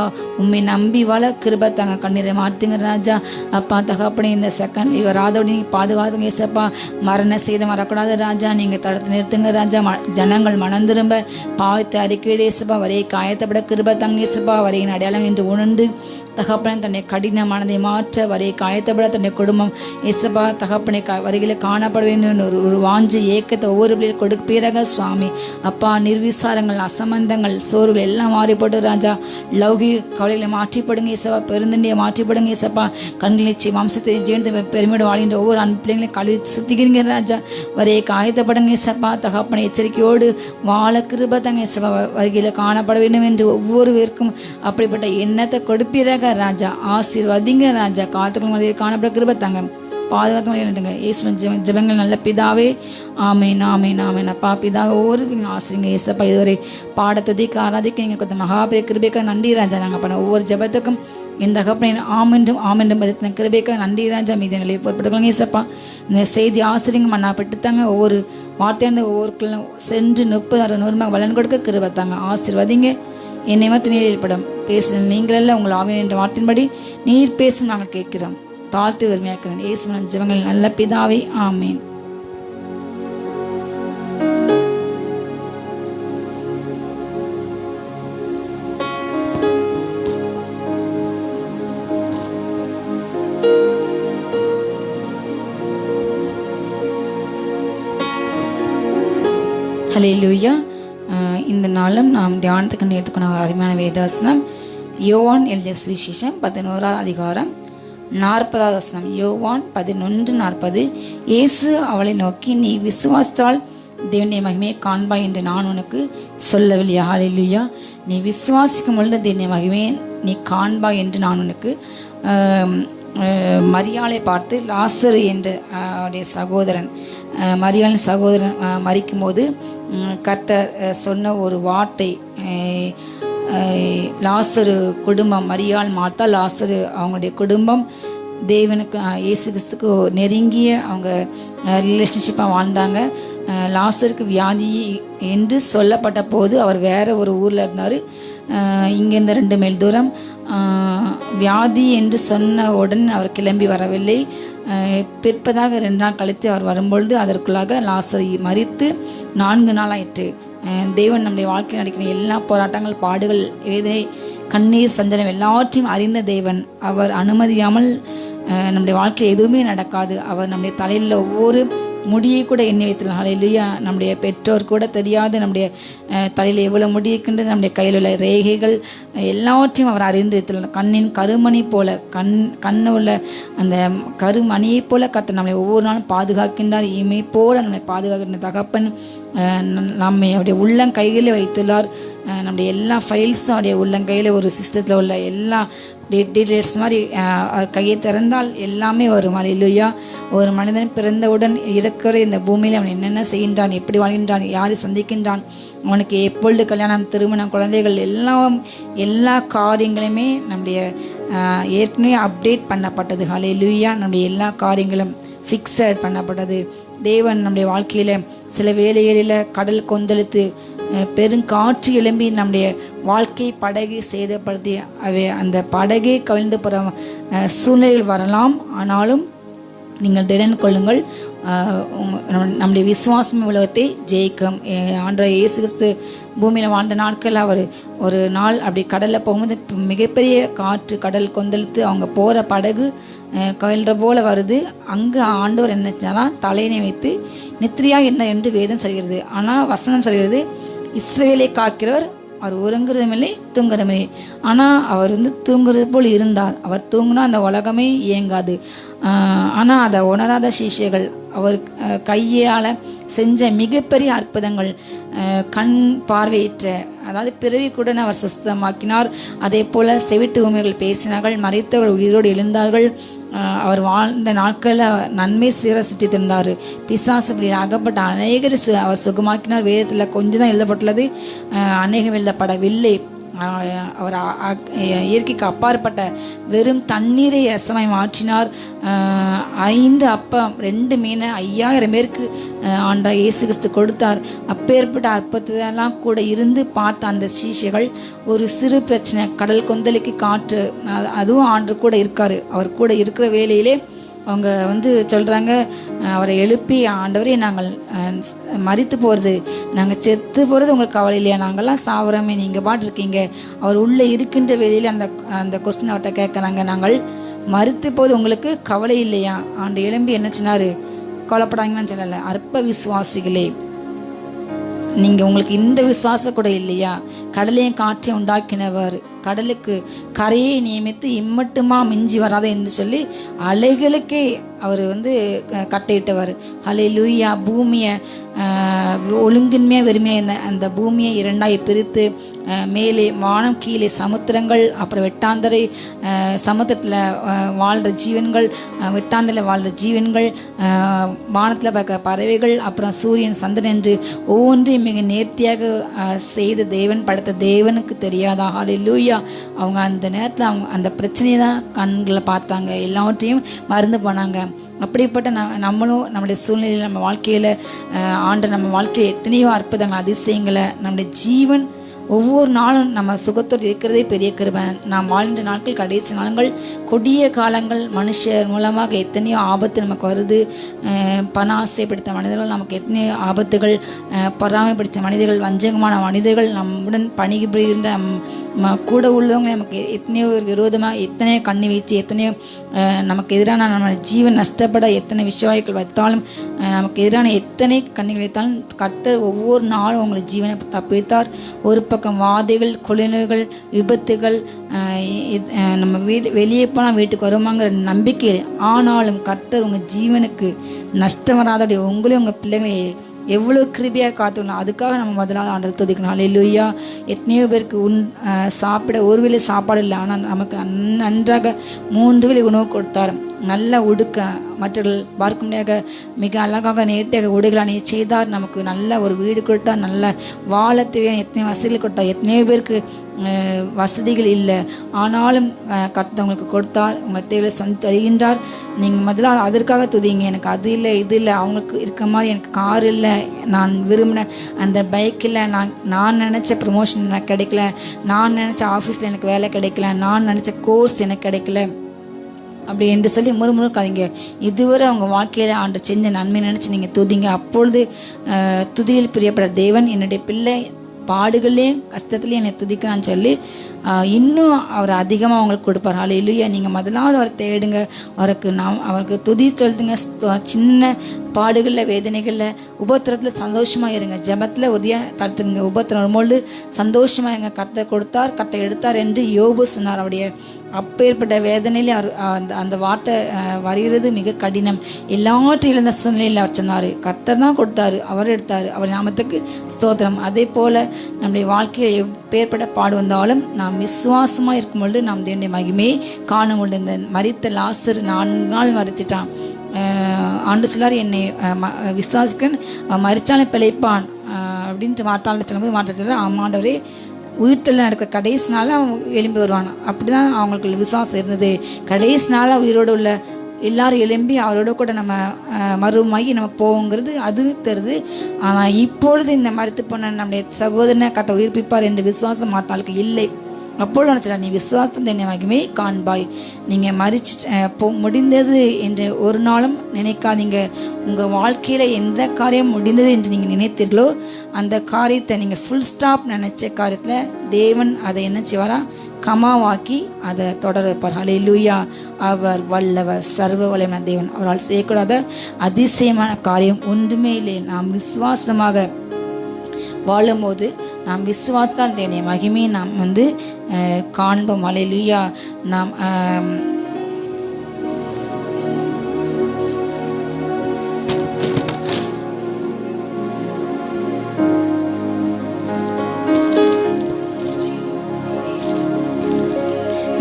உண்மை நம்பி வாழ கிருபை தாங்க. கண்ணீரை மாற்றுங்க ராஜா. அப்பா தகப்பனே, இந்த செகண்ட் வராதபடி பாதுகாத்துங்க ஏசப்பா. மரண சேதம் வரக்கூடாது ராஜா. நீங்கள் தடுத்து நிறுத்துங்க ராஜா. ஜனங்கள் மனம் திரும்ப பாவத்தை அறிக்கையிட ஏசப்பா. வரையை காயத்தைப்பட கிருபை தாங்க ஏசப்பா. வரையின் அடையாளம் என்று உணர்ந்து தகப்பனை தன்னை கடினமானதை மாற்ற வரையை காயத்தைப்பட தன்னை குடும்பம் ஏசப்பா தகப்பனை வரிகளை காணப்பட வேண்டும் ஒரு வாஞ்சி ஏக்கத்தை ஒவ்வொரு பிள்ளைகள் கொடுப்பீராக சுவாமி. அப்பா நிர்விசாரங்கள் அசம்பந்தங்கள் சோறுகள் எல்லாம் மாறிப்போட்டு ராஜா. லௌகிக கவலைகளை மாற்றிப்படுங்க ஏசப்பா. பெருந்தண்டியை மாற்றிப்படுங்க ஏசப்பா. கண்களை வம்சத்தை ஜெயந்து பெருமையோடு வாழ்கின்ற ஒவ்வொரு அன்பு பிள்ளைங்களையும் கல்வி சுத்திக்கிறீங்க ராஜா. வரையை காயத்தைப்படுங்க ஏசப்பா. தகப்பனை எச்சரிக்கையோடு வாழ கிருபை தாங்க ஏசப்பா. வருகையில் காணப்பட வேண்டும் என்று ஒவ்வொருவருக்கும் அப்படிப்பட்ட எண்ணத்தை கொடுப்பீராக ராஜா. ஆசீர்வதிங்க ராஜா. காத்துக்கள் காணப்பட கிருபை தாங்க. பாதுகாத்துங்க இயேசுவின் ஜெபங்கள் நல்ல பிதாவே. ஆமேன் ஆமேன் ஆமேன். அப்பா பிதாவே ஒவ்வொரு ஆசிரிங்க ஏசப்பா. இதுவரை பாடத்ததிக்கு ஆராதிக்க நீங்கள் கொஞ்சம் மகாபெரிய கிருபைக்காக நன்றி ராஜா. நாங்கள் பண்ண ஒவ்வொரு ஜெபத்துக்கும் இந்த தகப்பனை ஆமென்றும் ஆமென்றும் பதில் கிருபைக்காக நன்றி ராஜா. மீது நிலையை பொறுப்படுத்துக்கோங்க ஏசப்பா. இந்த செய்தி ஆசிரியங்க மண்ணா பெற்றுத்தாங்க. ஒவ்வொரு வார்த்தையாண்டு ஒவ்வொரு சென்று 30 100 வளன் கொடுக்க கிருபை தாங்க. ஆசீர்வதிங்க. என்னை மற்ற நீர் ஏற்படும் பேசுகிற நீங்களெல்லாம் உங்கள் ஆவின் என்ற வார்த்தையின்படி நீர் பேசும் நாங்கள் கேட்கிறோம். தாழ்த்து வறுமையாக்கிறேன் இயேசுவின் ஜெபங்கள் நல்ல பிதாவே. ஆமேன். ஹல்லேலூயா. இந்த நாளும் நாம் தியானத்துக்கு எடுத்துக்கணும் அருமையான வேதவசனம் யோவான் எழுதிய சுவிசேஷம் 11ஆம் அதிகாரம் 40வது வசனம். யோவான் 11:40. இயேசு அவளை நோக்கி, நீ விசுவாசித்தால் தேவனுடைய மகிமையை காண்பாய் என்று நான் உனக்கு சொல்லவில்லையா? ஹல்லேலூயா. நீ விசுவாசிக்கும் பொழுது தேவனுடைய மகிமையை நீ காண்பாய் என்று நான் உனக்கு. மரியாளை பார்த்து லாசரு என்ற அவருடைய சகோதரன் மரியாளின் சகோதரன் மரிக்கும் போது கர்த்தர் சொன்ன ஒரு வார்த்தை, லாசரு குடும்பம், மரியாள் மார்த்தா லாசரு அவங்களுடைய குடும்பம் தேவனுக்கு இயேசு கிறிஸ்துக்கு நெருங்கிய அவங்க ரிலேஷன்ஷிப்பாக வாழ்ந்தாங்க. லாசருக்கு வியாதி என்று சொல்லப்பட்ட போது அவர் வேற ஒரு ஊரில் இருந்தார். இங்கேருந்து 2 மைல் தூரம். வியாதி என்று சொன்ன உடன் அவர் கிளம்பி வரவில்லை. பிற்பதாக 2 நாள் கழித்து அவர் வரும்பொழுது அதற்குள்ளாக லாசர் மரித்து 4 நாள் ஆயிற்று. தேவன் நம்முடைய வாழ்க்கையில் நடக்கிற எல்லா போராட்டங்கள், பாடுகள், வேதனை, கண்ணீர், சஞ்சலம் எல்லாவற்றையும் அறிந்த தேவன். அவர் அனுமதியாமல் நம்முடைய வாழ்க்கையில் எதுவுமே நடக்காது. அவர் நம்முடைய தலையில் ஒவ்வொரு முடியை கூட எண்ணி வைத்துள்ளார். ஹல்லேலூயா. நம்முடைய பெற்றோர் கூட தெரியாது நம்முடைய தலையில் எவ்வளோ முடி இருக்கின்றது, நம்முடைய கையில் உள்ள ரேகைகள் எல்லாவற்றையும் அவர் அறிந்து வைத்துள்ளார். கண்ணின் கருமணி போல கண்ணு உள்ள அந்த கருமணியை போல கர்த்தர் நம்மை ஒவ்வொரு நாளும் பாதுகாக்கின்றார். இமை போல நம்மை பாதுகாக்கின்ற தகப்பன் நம்மை அவருடைய உள்ளங்கையில் வைத்துள்ளார். நம்முடைய எல்லா ஃபைல்ஸும் அவருடைய உள்ளங்கையில் ஒரு சிஸ்டத்தில் உள்ள எல்லா டீட்டெயில்ஸ் மாதிரி கையை திறந்தால் எல்லாமே வரும். ஹல்லேலூயா. ஒரு மனிதன் பிறந்தவுடன் இருக்கிற இந்த பூமியில் அவன் என்னென்ன செய்கின்றான், எப்படி வாழ்கின்றான், யாரை சந்திக்கின்றான், அவனுக்கு எப்பொழுது கல்யாணம், திருமணம், குழந்தைகள் எல்லா காரியங்களுமே நம்முடைய ஏற்கனவே அப்டேட் பண்ணப்பட்டது. ஹல்லேலூயா. நம்முடைய எல்லா காரியங்களும் ஃபிக்ஸட் பண்ணப்பட்டது. தேவன் நம்முடைய வாழ்க்கையில் சில வேளைகளில் கடல் கொந்தளித்து பெருங்காற்று எழும்பி நம்முடைய வாழ்க்கை படகை சேதப்படுத்தி அந்த படகை கவிழ்ந்து போகிற சூழ்நிலைகள் வரலாம். ஆனாலும் நீங்கள் திடன் கொள்ளுங்கள். நம்முடைய விசுவாசம் உலகத்தை ஜெயிக்கும். ஆண்டவர் இயேசு கிறிஸ்து பூமியில் வாழ்ந்த நாட்கள் அவர் ஒரு நாள் அப்படி கடலில் போகும்போது மிகப்பெரிய காற்று, கடல் கொந்தளித்து அவங்க போகிற படகு கவிழ்ற போல வருது. அங்கே ஆண்டவர் என்ன செஞ்சாலும் தலையினை வைத்து நித்திரியா என்ன என்று வேதம் சொல்கிறது. ஆனால் வசனம் சொல்கிறது, இஸ்ரவேலை காக்கிறவர் அவர் உறங்குறதுமில்லை தூங்குறதுமில்லை. ஆனால் அவர் தூங்குறது போல் இருந்தார். அவர் தூங்குனா அந்த உலகமே இயங்காது. ஆனால் அதை உணராத சீஷைகள் அவர் கையால் செஞ்ச மிகப்பெரிய அற்புதங்கள், கண் பார்வையற்ற, அதாவது பிறவி கூட அவர் சுத்தமாக்கினார். அதே போல் செவிட்டு ஊமைகள் பேசினார்கள், மறைத்தவர்கள் உயிரோடு எழுந்தார்கள். அவர் வாழ்ந்த நாட்களில் நன்மை சீர சுற்றி தந்தார். பிசாசு இப்படி அகப்பட்ட அநேகர் அவர் சுகமாக்கினார். வேதத்தில் கொஞ்சம் தான் எழுதப்பட்டுள்ளது, அநேகம் எழுதப்படவில்லை. அவர் இயற்கைக்கு அப்பாற்பட்ட வெறும் தண்ணீரை ரசமாய் மாற்றினார். 5 அப்பம் 2 மீனை 5000 பேருக்கு ஆண்டா இயேசு கிறிஸ்து கொடுத்தார். அப்பேற்பட்ட அற்புதத்தெல்லாம் கூட இருந்து பார்த்த அந்த சீஷைகள் ஒரு சிறு பிரச்சனை, கடல் கொந்தளிக்கு காற்று, அதுவும் ஆண்டு கூட இருக்காரு. அவர் கூட இருக்கிற வேலையிலே அவங்க சொல்கிறாங்க, அவரை எழுப்பி, ஆண்டவரே நாங்கள் மரித்து போகிறது, நாங்கள் செத்து போகிறது உங்களுக்கு கவலை இல்லையா, நாங்கள்லாம் சாவரமே, நீங்கள் பாட்டு இருக்கீங்க. அவர் உள்ளே இருக்கின்ற வேலையில் அந்த கொஸ்டின் அவர்கிட்ட கேட்குறாங்க, நாங்கள் மரித்து போது உங்களுக்கு கவலை இல்லையா? ஆண்டு எழும்பி என்ன சொன்னார், கவலைப்படாங்கன்னு சொல்லலை, அற்ப விசுவாசிகளே, நீங்கள் உங்களுக்கு இந்த விசுவாசம் கூட இல்லையா? கடலையும் காற்றையும் உண்டாக்கினவர், கடலுக்கு கரையை நியமித்து இம்மட்டுமா மிஞ்சி வராத என்று சொல்லி அலைகளுக்கே அவர் கட்டையிட்டவர். ஹல்லேலூயா. பூமியை ஒழுங்கின்மையாக வெறுமையாக அந்த பூமியை 2ஆய் பிரித்து மேலே வானம், கீழே சமுத்திரங்கள், அப்புறம் வெட்டாந்தரை, சமுத்திரத்தில் வாழ்கிற ஜீவன்கள், வெட்டாந்தரில் வாழ்கிற ஜீவன்கள், வானத்தில் பார்க்குற பறவைகள், அப்புறம் சூரியன், சந்திரன் என்று ஒவ்வொன்றையும் மிக நேர்த்தியாக செய்த தேவன், படைத்த தேவனுக்கு தெரியாதா? ஹல்லேலூயா. அவங்க அந்த நேரத்தில் அவங்க அந்த பிரச்சனையை தான் கண்களை பார்த்தாங்க, எல்லாவற்றையும் மறந்து போனாங்க. அப்படிப்பட்ட நம்மளும் நம்முடைய சூழ்நிலையில், நம்ம வாழ்க்கையில் ஆண்டு நம்ம வாழ்க்கையில் எத்தனையோ அற்புதங்கள், அதிசயங்களை, நம்முடைய ஜீவன் ஒவ்வொரு நாளும் நம்ம சுகத்தோடு இருக்கிறதே பெரிய கிருபை. நாம் வாழ்ந்த நாட்கள் கடைசி நாட்கள், கொடிய காலங்கள், மனுஷர் மூலமாக எத்தனையோ ஆபத்து நமக்கு வருது. பண ஆசை பிடித்த மனிதர்கள் நமக்கு எத்தனையோ ஆபத்துகள், பொறாமை பிடித்த மனிதர்கள், வஞ்சகமான மனிதர்கள், நம்முடன் பணிபுரிகின்ற கூட உள்ளவங்க நமக்கு எத்தனையோ விரோதமாக, எத்தனையோ கண்ணி வீச்சு, எத்தனையோ நமக்கு எதிரான நம்ம ஜீவன் நஷ்டப்பட எத்தனை விஷயங்கள் வைத்தாலும், நமக்கு எதிரான எத்தனை கண்ணிகள் வைத்தாலும் கர்த்தர் ஒவ்வொரு நாளும் உங்களை ஜீவனை தப்பித்தார். ஒரு பக்கம் வாதைகள், கொலை நோய்கள், விபத்துகள், நம்ம வெளியே போனால் வீட்டுக்கு வருவாங்கிற நம்பிக்கை, ஆனாலும் கர்த்தர் உங்கள் ஜீவனுக்கு நஷ்டம் வராதபடி உங்களையும் உங்கள் பிள்ளைங்களை எவ்வளோ கிருபியாக காத்துக்கணும். அதுக்காக நம்ம முதலாவது ஆண்டவரை துதிக்கணும். ஹல்லேலூயா. எத்தனையோ பேருக்கு சாப்பிட ஒரு வேளை சாப்பாடு இல்லை, ஆனால் நமக்கு நன்றாக 3 வேளை உணவு கொடுத்தார். நல்ல உடுக்க, மற்றவர்கள் பார்க்க முடியாத மிக அழகாக நேர்த்தியாக உடைகளை அணிய செய்தார். நமக்கு நல்ல ஒரு வீடு கொடுத்தார், நல்ல வாழ தேவையான எத்தனை வசதிகள் கொடுத்தார். எத்தனையோ பேருக்கு வசதிகள் இல்லை, ஆனாலும் கர்த்தவங்களுக்கு கொடுத்தார். உங்கள் தேவையை தருகின்றார். நீங்கள் முதல்ல அதற்காக துதிங்க. எனக்கு அது இல்லை, இது இல்லை, அவங்களுக்கு இருக்க மாதிரி எனக்கு கார் இல்லை, நான் விரும்பின அந்த பைக் இல்லை, நான் நினச்ச ப்ரமோஷன் எனக்கு கிடைக்கல, நான் நினச்ச ஆஃபீஸில் எனக்கு வேலை கிடைக்கல, நான் நினச்ச கோர்ஸ் எனக்கு கிடைக்கல, அப்படி என்று சொல்லி முறுமுறுக்காதீங்க. இதுவரை அவங்க வாழ்க்கையில் ஆண்டு செஞ்ச நன்மை நினச்சி நீங்கள் துதிங்க. அப்பொழுது துதியில் பிரியப்பட தேவன் என்னுடைய பிள்ளை பாடுகள்லேயும் கஷ்டத்துலேயும் என்னை துதிக்கிறான்னு சொல்லி இன்னும் அவர் அதிகமாக அவங்களுக்கு கொடுப்பார். ஹல்லேலூயா. நீங்கள் முதலாவது அவரை தேடுங்க, அவருக்கு துதி சொல்லுங்க. சின்ன பாடுகளில், வேதனைகளில், உபத்திரத்தில் சந்தோஷமாக இருங்க. ஜெபத்தில் உறுதியாக தடுத்துருங்க. உபத்திரம் வரும்போது சந்தோஷமாக இருங்க. கர்த்தர் கொடுத்தார், கர்த்தர் எடுத்தார் என்று யோபு சொன்னார். அவருடைய அப்பேற்பட்ட வேதனையிலே அந்த வார்த்தை வருகிறது மிக கடினம். எல்லாவற்றையும் இழந்த சூழ்நிலையில் அவர் சொன்னார், கர்த்தர் தான் கொடுத்தாரு, அவர் எடுத்தார், அவர் நாமத்துக்கு ஸ்தோத்திரம். அதே போல் நம்முடைய வாழ்க்கையில் எப்பேற்பட்ட பாடு வந்தாலும் நாம் விசுவாசமாக இருக்கும் பொழுது நாம் தேவனுடைய மகிமையை காணும் பொழுது, இந்த மரித்த லாசர் 4 நாள் மரிச்சிட்டான். ஆண்டு சொல்லார், என்னை விசுவாசிக்கன் மரிச்சாலும் பிழைப்பான் அப்படின்ட்டு மாட்டாள் சொல்லும்போது மாற்ற ஆமாண்டவரே உயிர்த்தெல்லாம் நடக்கிற கடைசி நாள் அவன் எழும்பி வருவான். அப்படி தான் அவங்களுக்கு விசுவாசம் இருந்தது. கடைசி நாளாக உயிரோடு உள்ள எல்லாரும் எழும்பி அவரோட கூட நம்ம மறுமாகி நம்ம போவோங்கிறது அது தெரியுது. ஆனால் இப்பொழுது இந்த மரித்து போன நம்முடைய சகோதரனை கட்ட உயிர்ப்பிப்பார் என்று விசுவாசம் மாட்டாளுக்கு இல்லை. அப்பொழுது நினச்சா, நீ விசுவாசம் தென்னை மகிமை காண்பாய். நீங்கள் மறிச்சு முடிந்தது என்று ஒரு நாளும் நினைக்காதீங்க. உங்கள் வாழ்க்கையில் எந்த காரியம் முடிந்தது என்று நீங்கள் நினைத்தீர்களோ அந்த காரியத்தை நீங்கள் ஃபுல் ஸ்டாப் நினச்ச காரியத்தில் தேவன் அதை என்ன செய்வாரா, கமாவாக்கி அதை தொடர வைப்பார். ஹல்லேலூயா. அவர் வல்லவர், சர்வ வல்லமையான தேவன். அவரால் செய்யக்கூடாத அதிசயமான காரியம் ஒன்றுமே இல்லை. நாம் விசுவாசமாக வாழும்போது நாம் விசுவாசத்தால் தேவனுடைய மகிமையை நாம் காண்போம். ஹல்லேலூயா. நாம்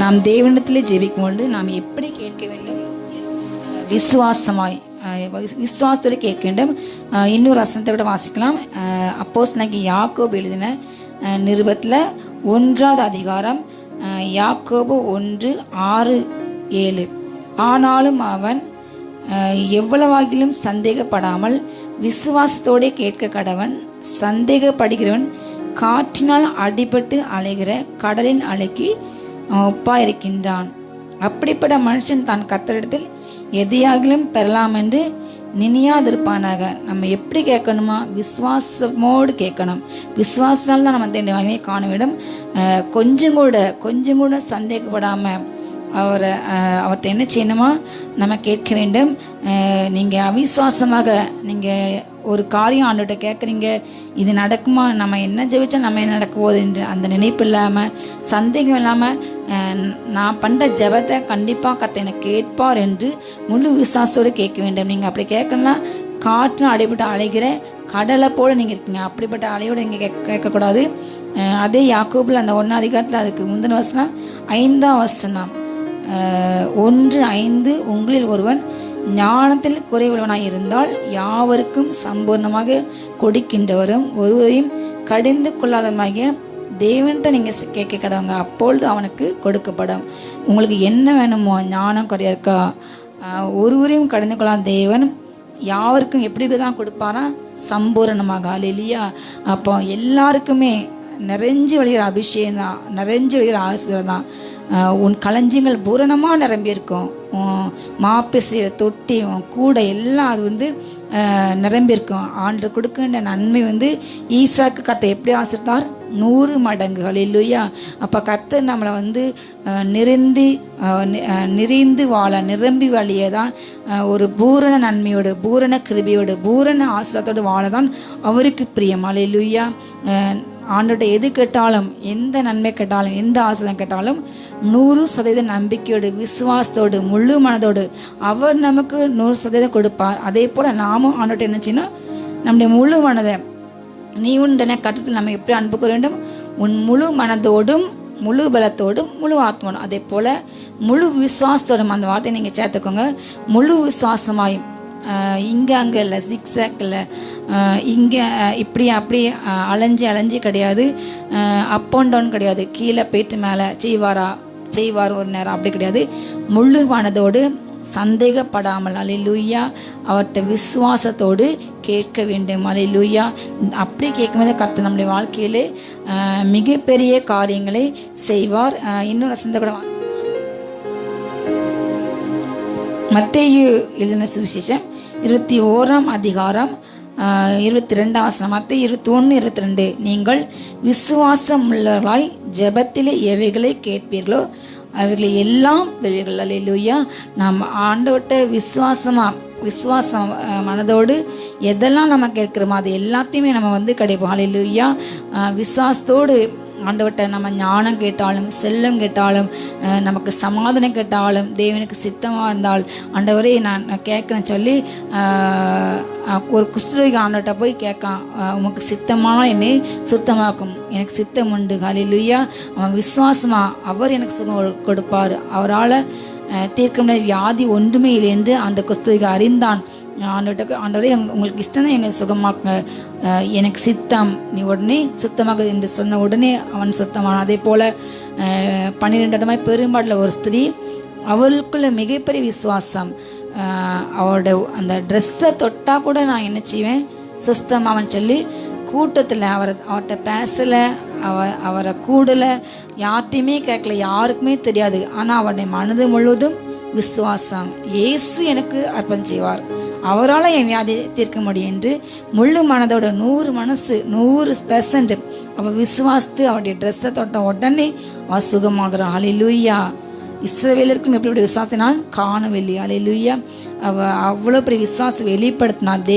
நாம் தேவனிடத்திலே ஜெபிக்கும் பொழுது நாம் எப்படி கேட்க வேண்டும்? விசுவாசமாய், விசுவாசத்தோடு கேட்க வேண்டும். இன்னொரு வசனத்தை விட வாசிக்கலாம். அப்போஸ்தலனாகிய யாக்கோபு எழுதின நிருபத்தில் 1வது அதிகாரம் யாக்கோபு 1:6-7. ஆனாலும் அவன் எவ்வளவாகிலும் சந்தேகப்படாமல் விசுவாசத்தோടെ கேட்க கடவன். சந்தேகப்படுகிறவன் காற்றினால் அடிபட்டு அலைகிற கடலின் அலைக்கு ஒப்பாயிருக்கின்றான். அப்படிப்பட்ட மனுஷன் தான் கர்த்தரிடத்தில் எதையாகிலும் பெறலாம் என்று நினையாதிருப்பானாக. நம்ம எப்படி கேட்கணுமா? விசுவாசமோடு கேட்கணும். விசுவாசத்தால் தான் நம்ம தேடிய மகிமையை காண வேண்டும். கொஞ்சம் கூட சந்தேகப்படாம அவர்கிட்ட என்ன செய்யணுமா நம்ம கேட்க வேண்டும். நீங்கள் அவிசுவாசமாக நீங்கள் ஒரு காரியம் ஆண்டுகிட்ட கேட்குறீங்க, இது நடக்குமா, நம்ம என்ன ஜெபிச்சா நம்ம என்ன நடக்க போகுது என்று அந்த நினைப்பு இல்லாமல், சந்தேகம் இல்லாமல், நான் பண்ணுற ஜெபத்தை கண்டிப்பாக கர்த்தர் எனக்கு கேட்பார் என்று முழு விசுவாசத்தோடு கேட்க வேண்டும். நீங்கள் அப்படி கேட்கலாம், காற்று அடைபட்டு அலைகிற கடலை போல நீங்கள் இருக்கீங்க. அப்படிப்பட்ட அலையோடு நீங்கள் கேட்கக்கூடாது. அதே யாக்கோபில் அந்த 1 அதிகாரத்தில் அதுக்கு முந்தின வசனம் 5ஆம் வசனம் 1:5, உங்களில் ஒருவன் ஞானத்தில் குறைவுள்ளவனாய் இருந்தால் யாவருக்கும் சம்பூர்ணமாக கொடுக்கின்றவரும் ஒருவரையும் கடிந்து கொள்ளாதமாகிய தேவன்கிட்ட நீங்கள் கேட்க கடவுங்க, அப்பொழுது அவனுக்கு கொடுக்கப்படும். உங்களுக்கு என்ன வேணுமோ, ஞானம் குறையா இருக்கா, ஒருவரையும் கடிந்து கொள்ளாத தேவன் யாவருக்கும் எப்படி தான் கொடுப்பாரா? சம்பூரணமாக. அல்லேலூயா. அப்போ எல்லாருக்குமே நிறைஞ்சு வழிகிற அபிஷேகம் தான், நிறைஞ்சு வழிகிற ஆசீர்வாதம் தான். உன் களஞ்சியங்கள் பூரணமாக நிரம்பியிருக்கும். மாப்பிசை தொட்டி கூடை எல்லாம் அது நிரம்பியிருக்கும். ஆண்டவர் கொடுக்கின்ற நன்மை ஈசாக்கு கர்த்தர் எப்படி ஆசிர்த்தார்? 100 மடங்கு. அல்லேலூயா. அப்போ கர்த்தர் நம்மளை நிறைந்து வாழ, நிரம்பி வழியே தான் ஒரு பூரண நன்மையோடு, பூரண கிருபையோடு, பூரண ஆசீர்வாதத்தோடு வாழ தான் அவருக்கு பிரியம். அல்லேலூயா. ஆண்டோட எது கேட்டாலும், எந்த நன்மை கேட்டாலும், எந்த ஆசீர்வாதம் கேட்டாலும் 100% நம்பிக்கையோடு, விசுவாசத்தோடு, முழு மனதோடு அவர் நமக்கு 100% கொடுப்பார். அதே போல் நாமும் ஆண்டோட என்ன செய்யணும்? நம்முடைய முழு மனதை, நீ உண்டன கட்டத்தில் நம்ம எப்படி அன்புக்க வேண்டும்? உன் முழு மனதோடும், முழு பலத்தோடும், முழு ஆத்மாவோடும், அதே போல் முழு விசுவாசத்தோடும். அந்த வார்த்தையை நீங்கள் சேர்த்துக்கோங்க. முழு விசுவாசமாயும், இங்கே அங்கே இல்லை, சிக்ஸாக் இல்லை, இங்கே இப்படி அப்படி அலைஞ்சி கிடையாது, அப் அண்ட் டவுன் கிடையாது, கீழே போயிட்டு மேலே செய்வார் ஒரு நேரம், அப்படி கிடையாது. முழு மனதோடு சந்தேகப்படாமல், அல்லேலூயா, அவர்கிட்ட விசுவாசத்தோடு கேட்க வேண்டும். அல்லேலூயா. அப்படி கேட்கும்போது கர்த்தர் நம்முடைய வாழ்க்கையிலே மிகப்பெரிய காரியங்களை செய்வார். இன்னொரு வசனத்தை கூட மத்தேயு எழுதின சுவிசேஷம் 21ஆம் அதிகாரம் 22ஆம் வசனம். மத்தேயு 21:22, நீங்கள் விசுவாசம் உள்ளவர்களாய் ஜெபத்திலே எவைகளை கேட்பீர்களோ அவைகளை எல்லாம் பெறுவீர்கள். அல்லேலூயா. நாம் ஆண்டவர்கிட்ட விசுவாசம் மனதோடு எதெல்லாம் நம்ம கேட்கிறோமோ அது எல்லாத்தையுமே நம்ம கிடைப்போம். அல்லேலூயா. விசுவாசத்தோடு ஆண்டவர்கிட்ட நம்ம ஞானம் கேட்டாலும், செல்லம் கேட்டாலும், நமக்கு சமாதானம் கேட்டாலும், தேவனுக்கு சித்தமாக இருந்தால், ஆண்டவரே நான் கேட்குறேன்னு சொல்லி ஒரு குஷ்டரோகி ஆண்டவர்கிட்ட போய் கேட்கான், உமக்கு சித்தமான என்னை சுத்தமாக்கும், எனக்கு சித்தம் உண்டு. அல்லேலூயா. அவன் விசுவாசமா அவர் எனக்கு சுகம் கொடுப்பார், அவரால் தீர்க்க முடியாத வியாதி ஒன்றுமே இல்லை என்று அந்த குஷ்டரோகி அறிந்தான். ஆண்டவரே உங்களுக்கு இஷ்டம் தான் என்னை சுகமாக்குங்க, எனக்கு சித்தம், நீ உடனே சுத்தமாக என்று சொன்ன உடனே அவன் சுத்தமான. அதே போல் 12 பெரும்பாடில் ஒரு ஸ்திரீ, அவளுக்குள்ள மிகப்பெரிய விசுவாசம், அவரோட அந்த ட்ரெஸ்ஸை தொட்டால் கூட நான் என்ன செய்வேன், சுஸ்தமாவன்னு சொல்லி கூட்டத்தில் அவர்கிட்ட பேசலை, அவரை கூடலை, யார்கிட்டையுமே கேட்கல, யாருக்குமே தெரியாது. ஆனால் அவருடைய மனது முழுவதும் விசுவாசம், இயேசு எனக்கு அர்ப்பணம் செய்வார், அவரால் என் வியாதி தீர்க்க முடியும் என்று முழு மனதோட 100% அவள் விசுவாசித்து அவருடைய ட்ரெஸ்ஸை தொட்ட உடனே அவள் சுகமாகிறான். அல்லேலூயா. இஸ்ரவேலருக்கும் எப்படி விசுவாசத்தை நான் காணவில்லை. அல்லேலூயா. அவ்வளோ பெரிய விசுவாசம் வெளிப்படுத்தினார்.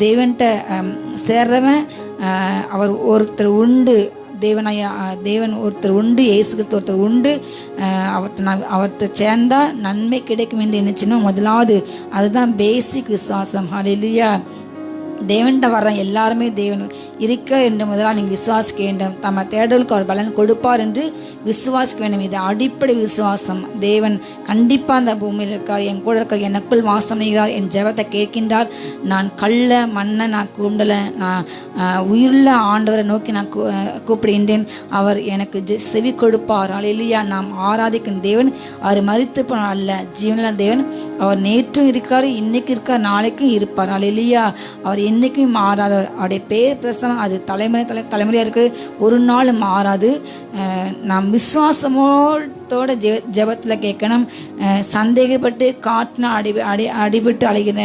தேவன்கிட்ட சேர்றவன் அவர் ஒருத்தர் உண்டு, தேவன் ஒருத்தர் உண்டு, இயேசு கிறிஸ்து ஒருத்தர் உண்டு, அவர்கிட்ட சேர்ந்தா நன்மை கிடைக்கும் என்று நினைச்சுன்னா முதலாவது அதுதான் பேசிக் விசுவாசம். அல்லேலூயா. தேவன்கிட்ட வர்ற எல்லாருமே தேவன் இருக்க என்று முதலாக நீங்கள் விசுவாசிக்க வேண்டும். தம்ம தேடலுக்கு அவர் பலன் கொடுப்பார் என்று விசுவாசிக்க வேண்டும். இது அடிப்படை விசுவாசம். தேவன் கண்டிப்பாக அந்த பூமியில் இருக்கார், என் கூட இருக்கார், எனக்குள் வாசம் செய்கிறார், என் ஜெபத்தை கேட்கின்றார். நான் கள்ள மண்ணை நான் கூண்டலை, நான் உயிருள்ள ஆண்டவரை நோக்கி நான் கூப்பிடுகின்றேன். அவர் எனக்கு செவி கொடுப்பார். அல்லேலூயா. நாம் ஆராதிக்கும் தேவன் அவர் மரித்து போன அல்ல, ஜீவனுள்ள தேவன். அவர் நேற்றும் இருக்கார், இன்னைக்கு இருக்கார், நாளைக்கும் இருப்பார். அல்லேலூயா. அவர் என்னைக்கும் மாறாதவர். அவருடைய பேர் பிரசனம் அது தலைமுறையாக இருக்குது, ஒரு நாள் மாறாது. நாம் விசுவாசமோட ஜெபத்தில் கேட்கணும். சந்தேகப்பட்டு காட்டினா அடிபட்டு அழைகிற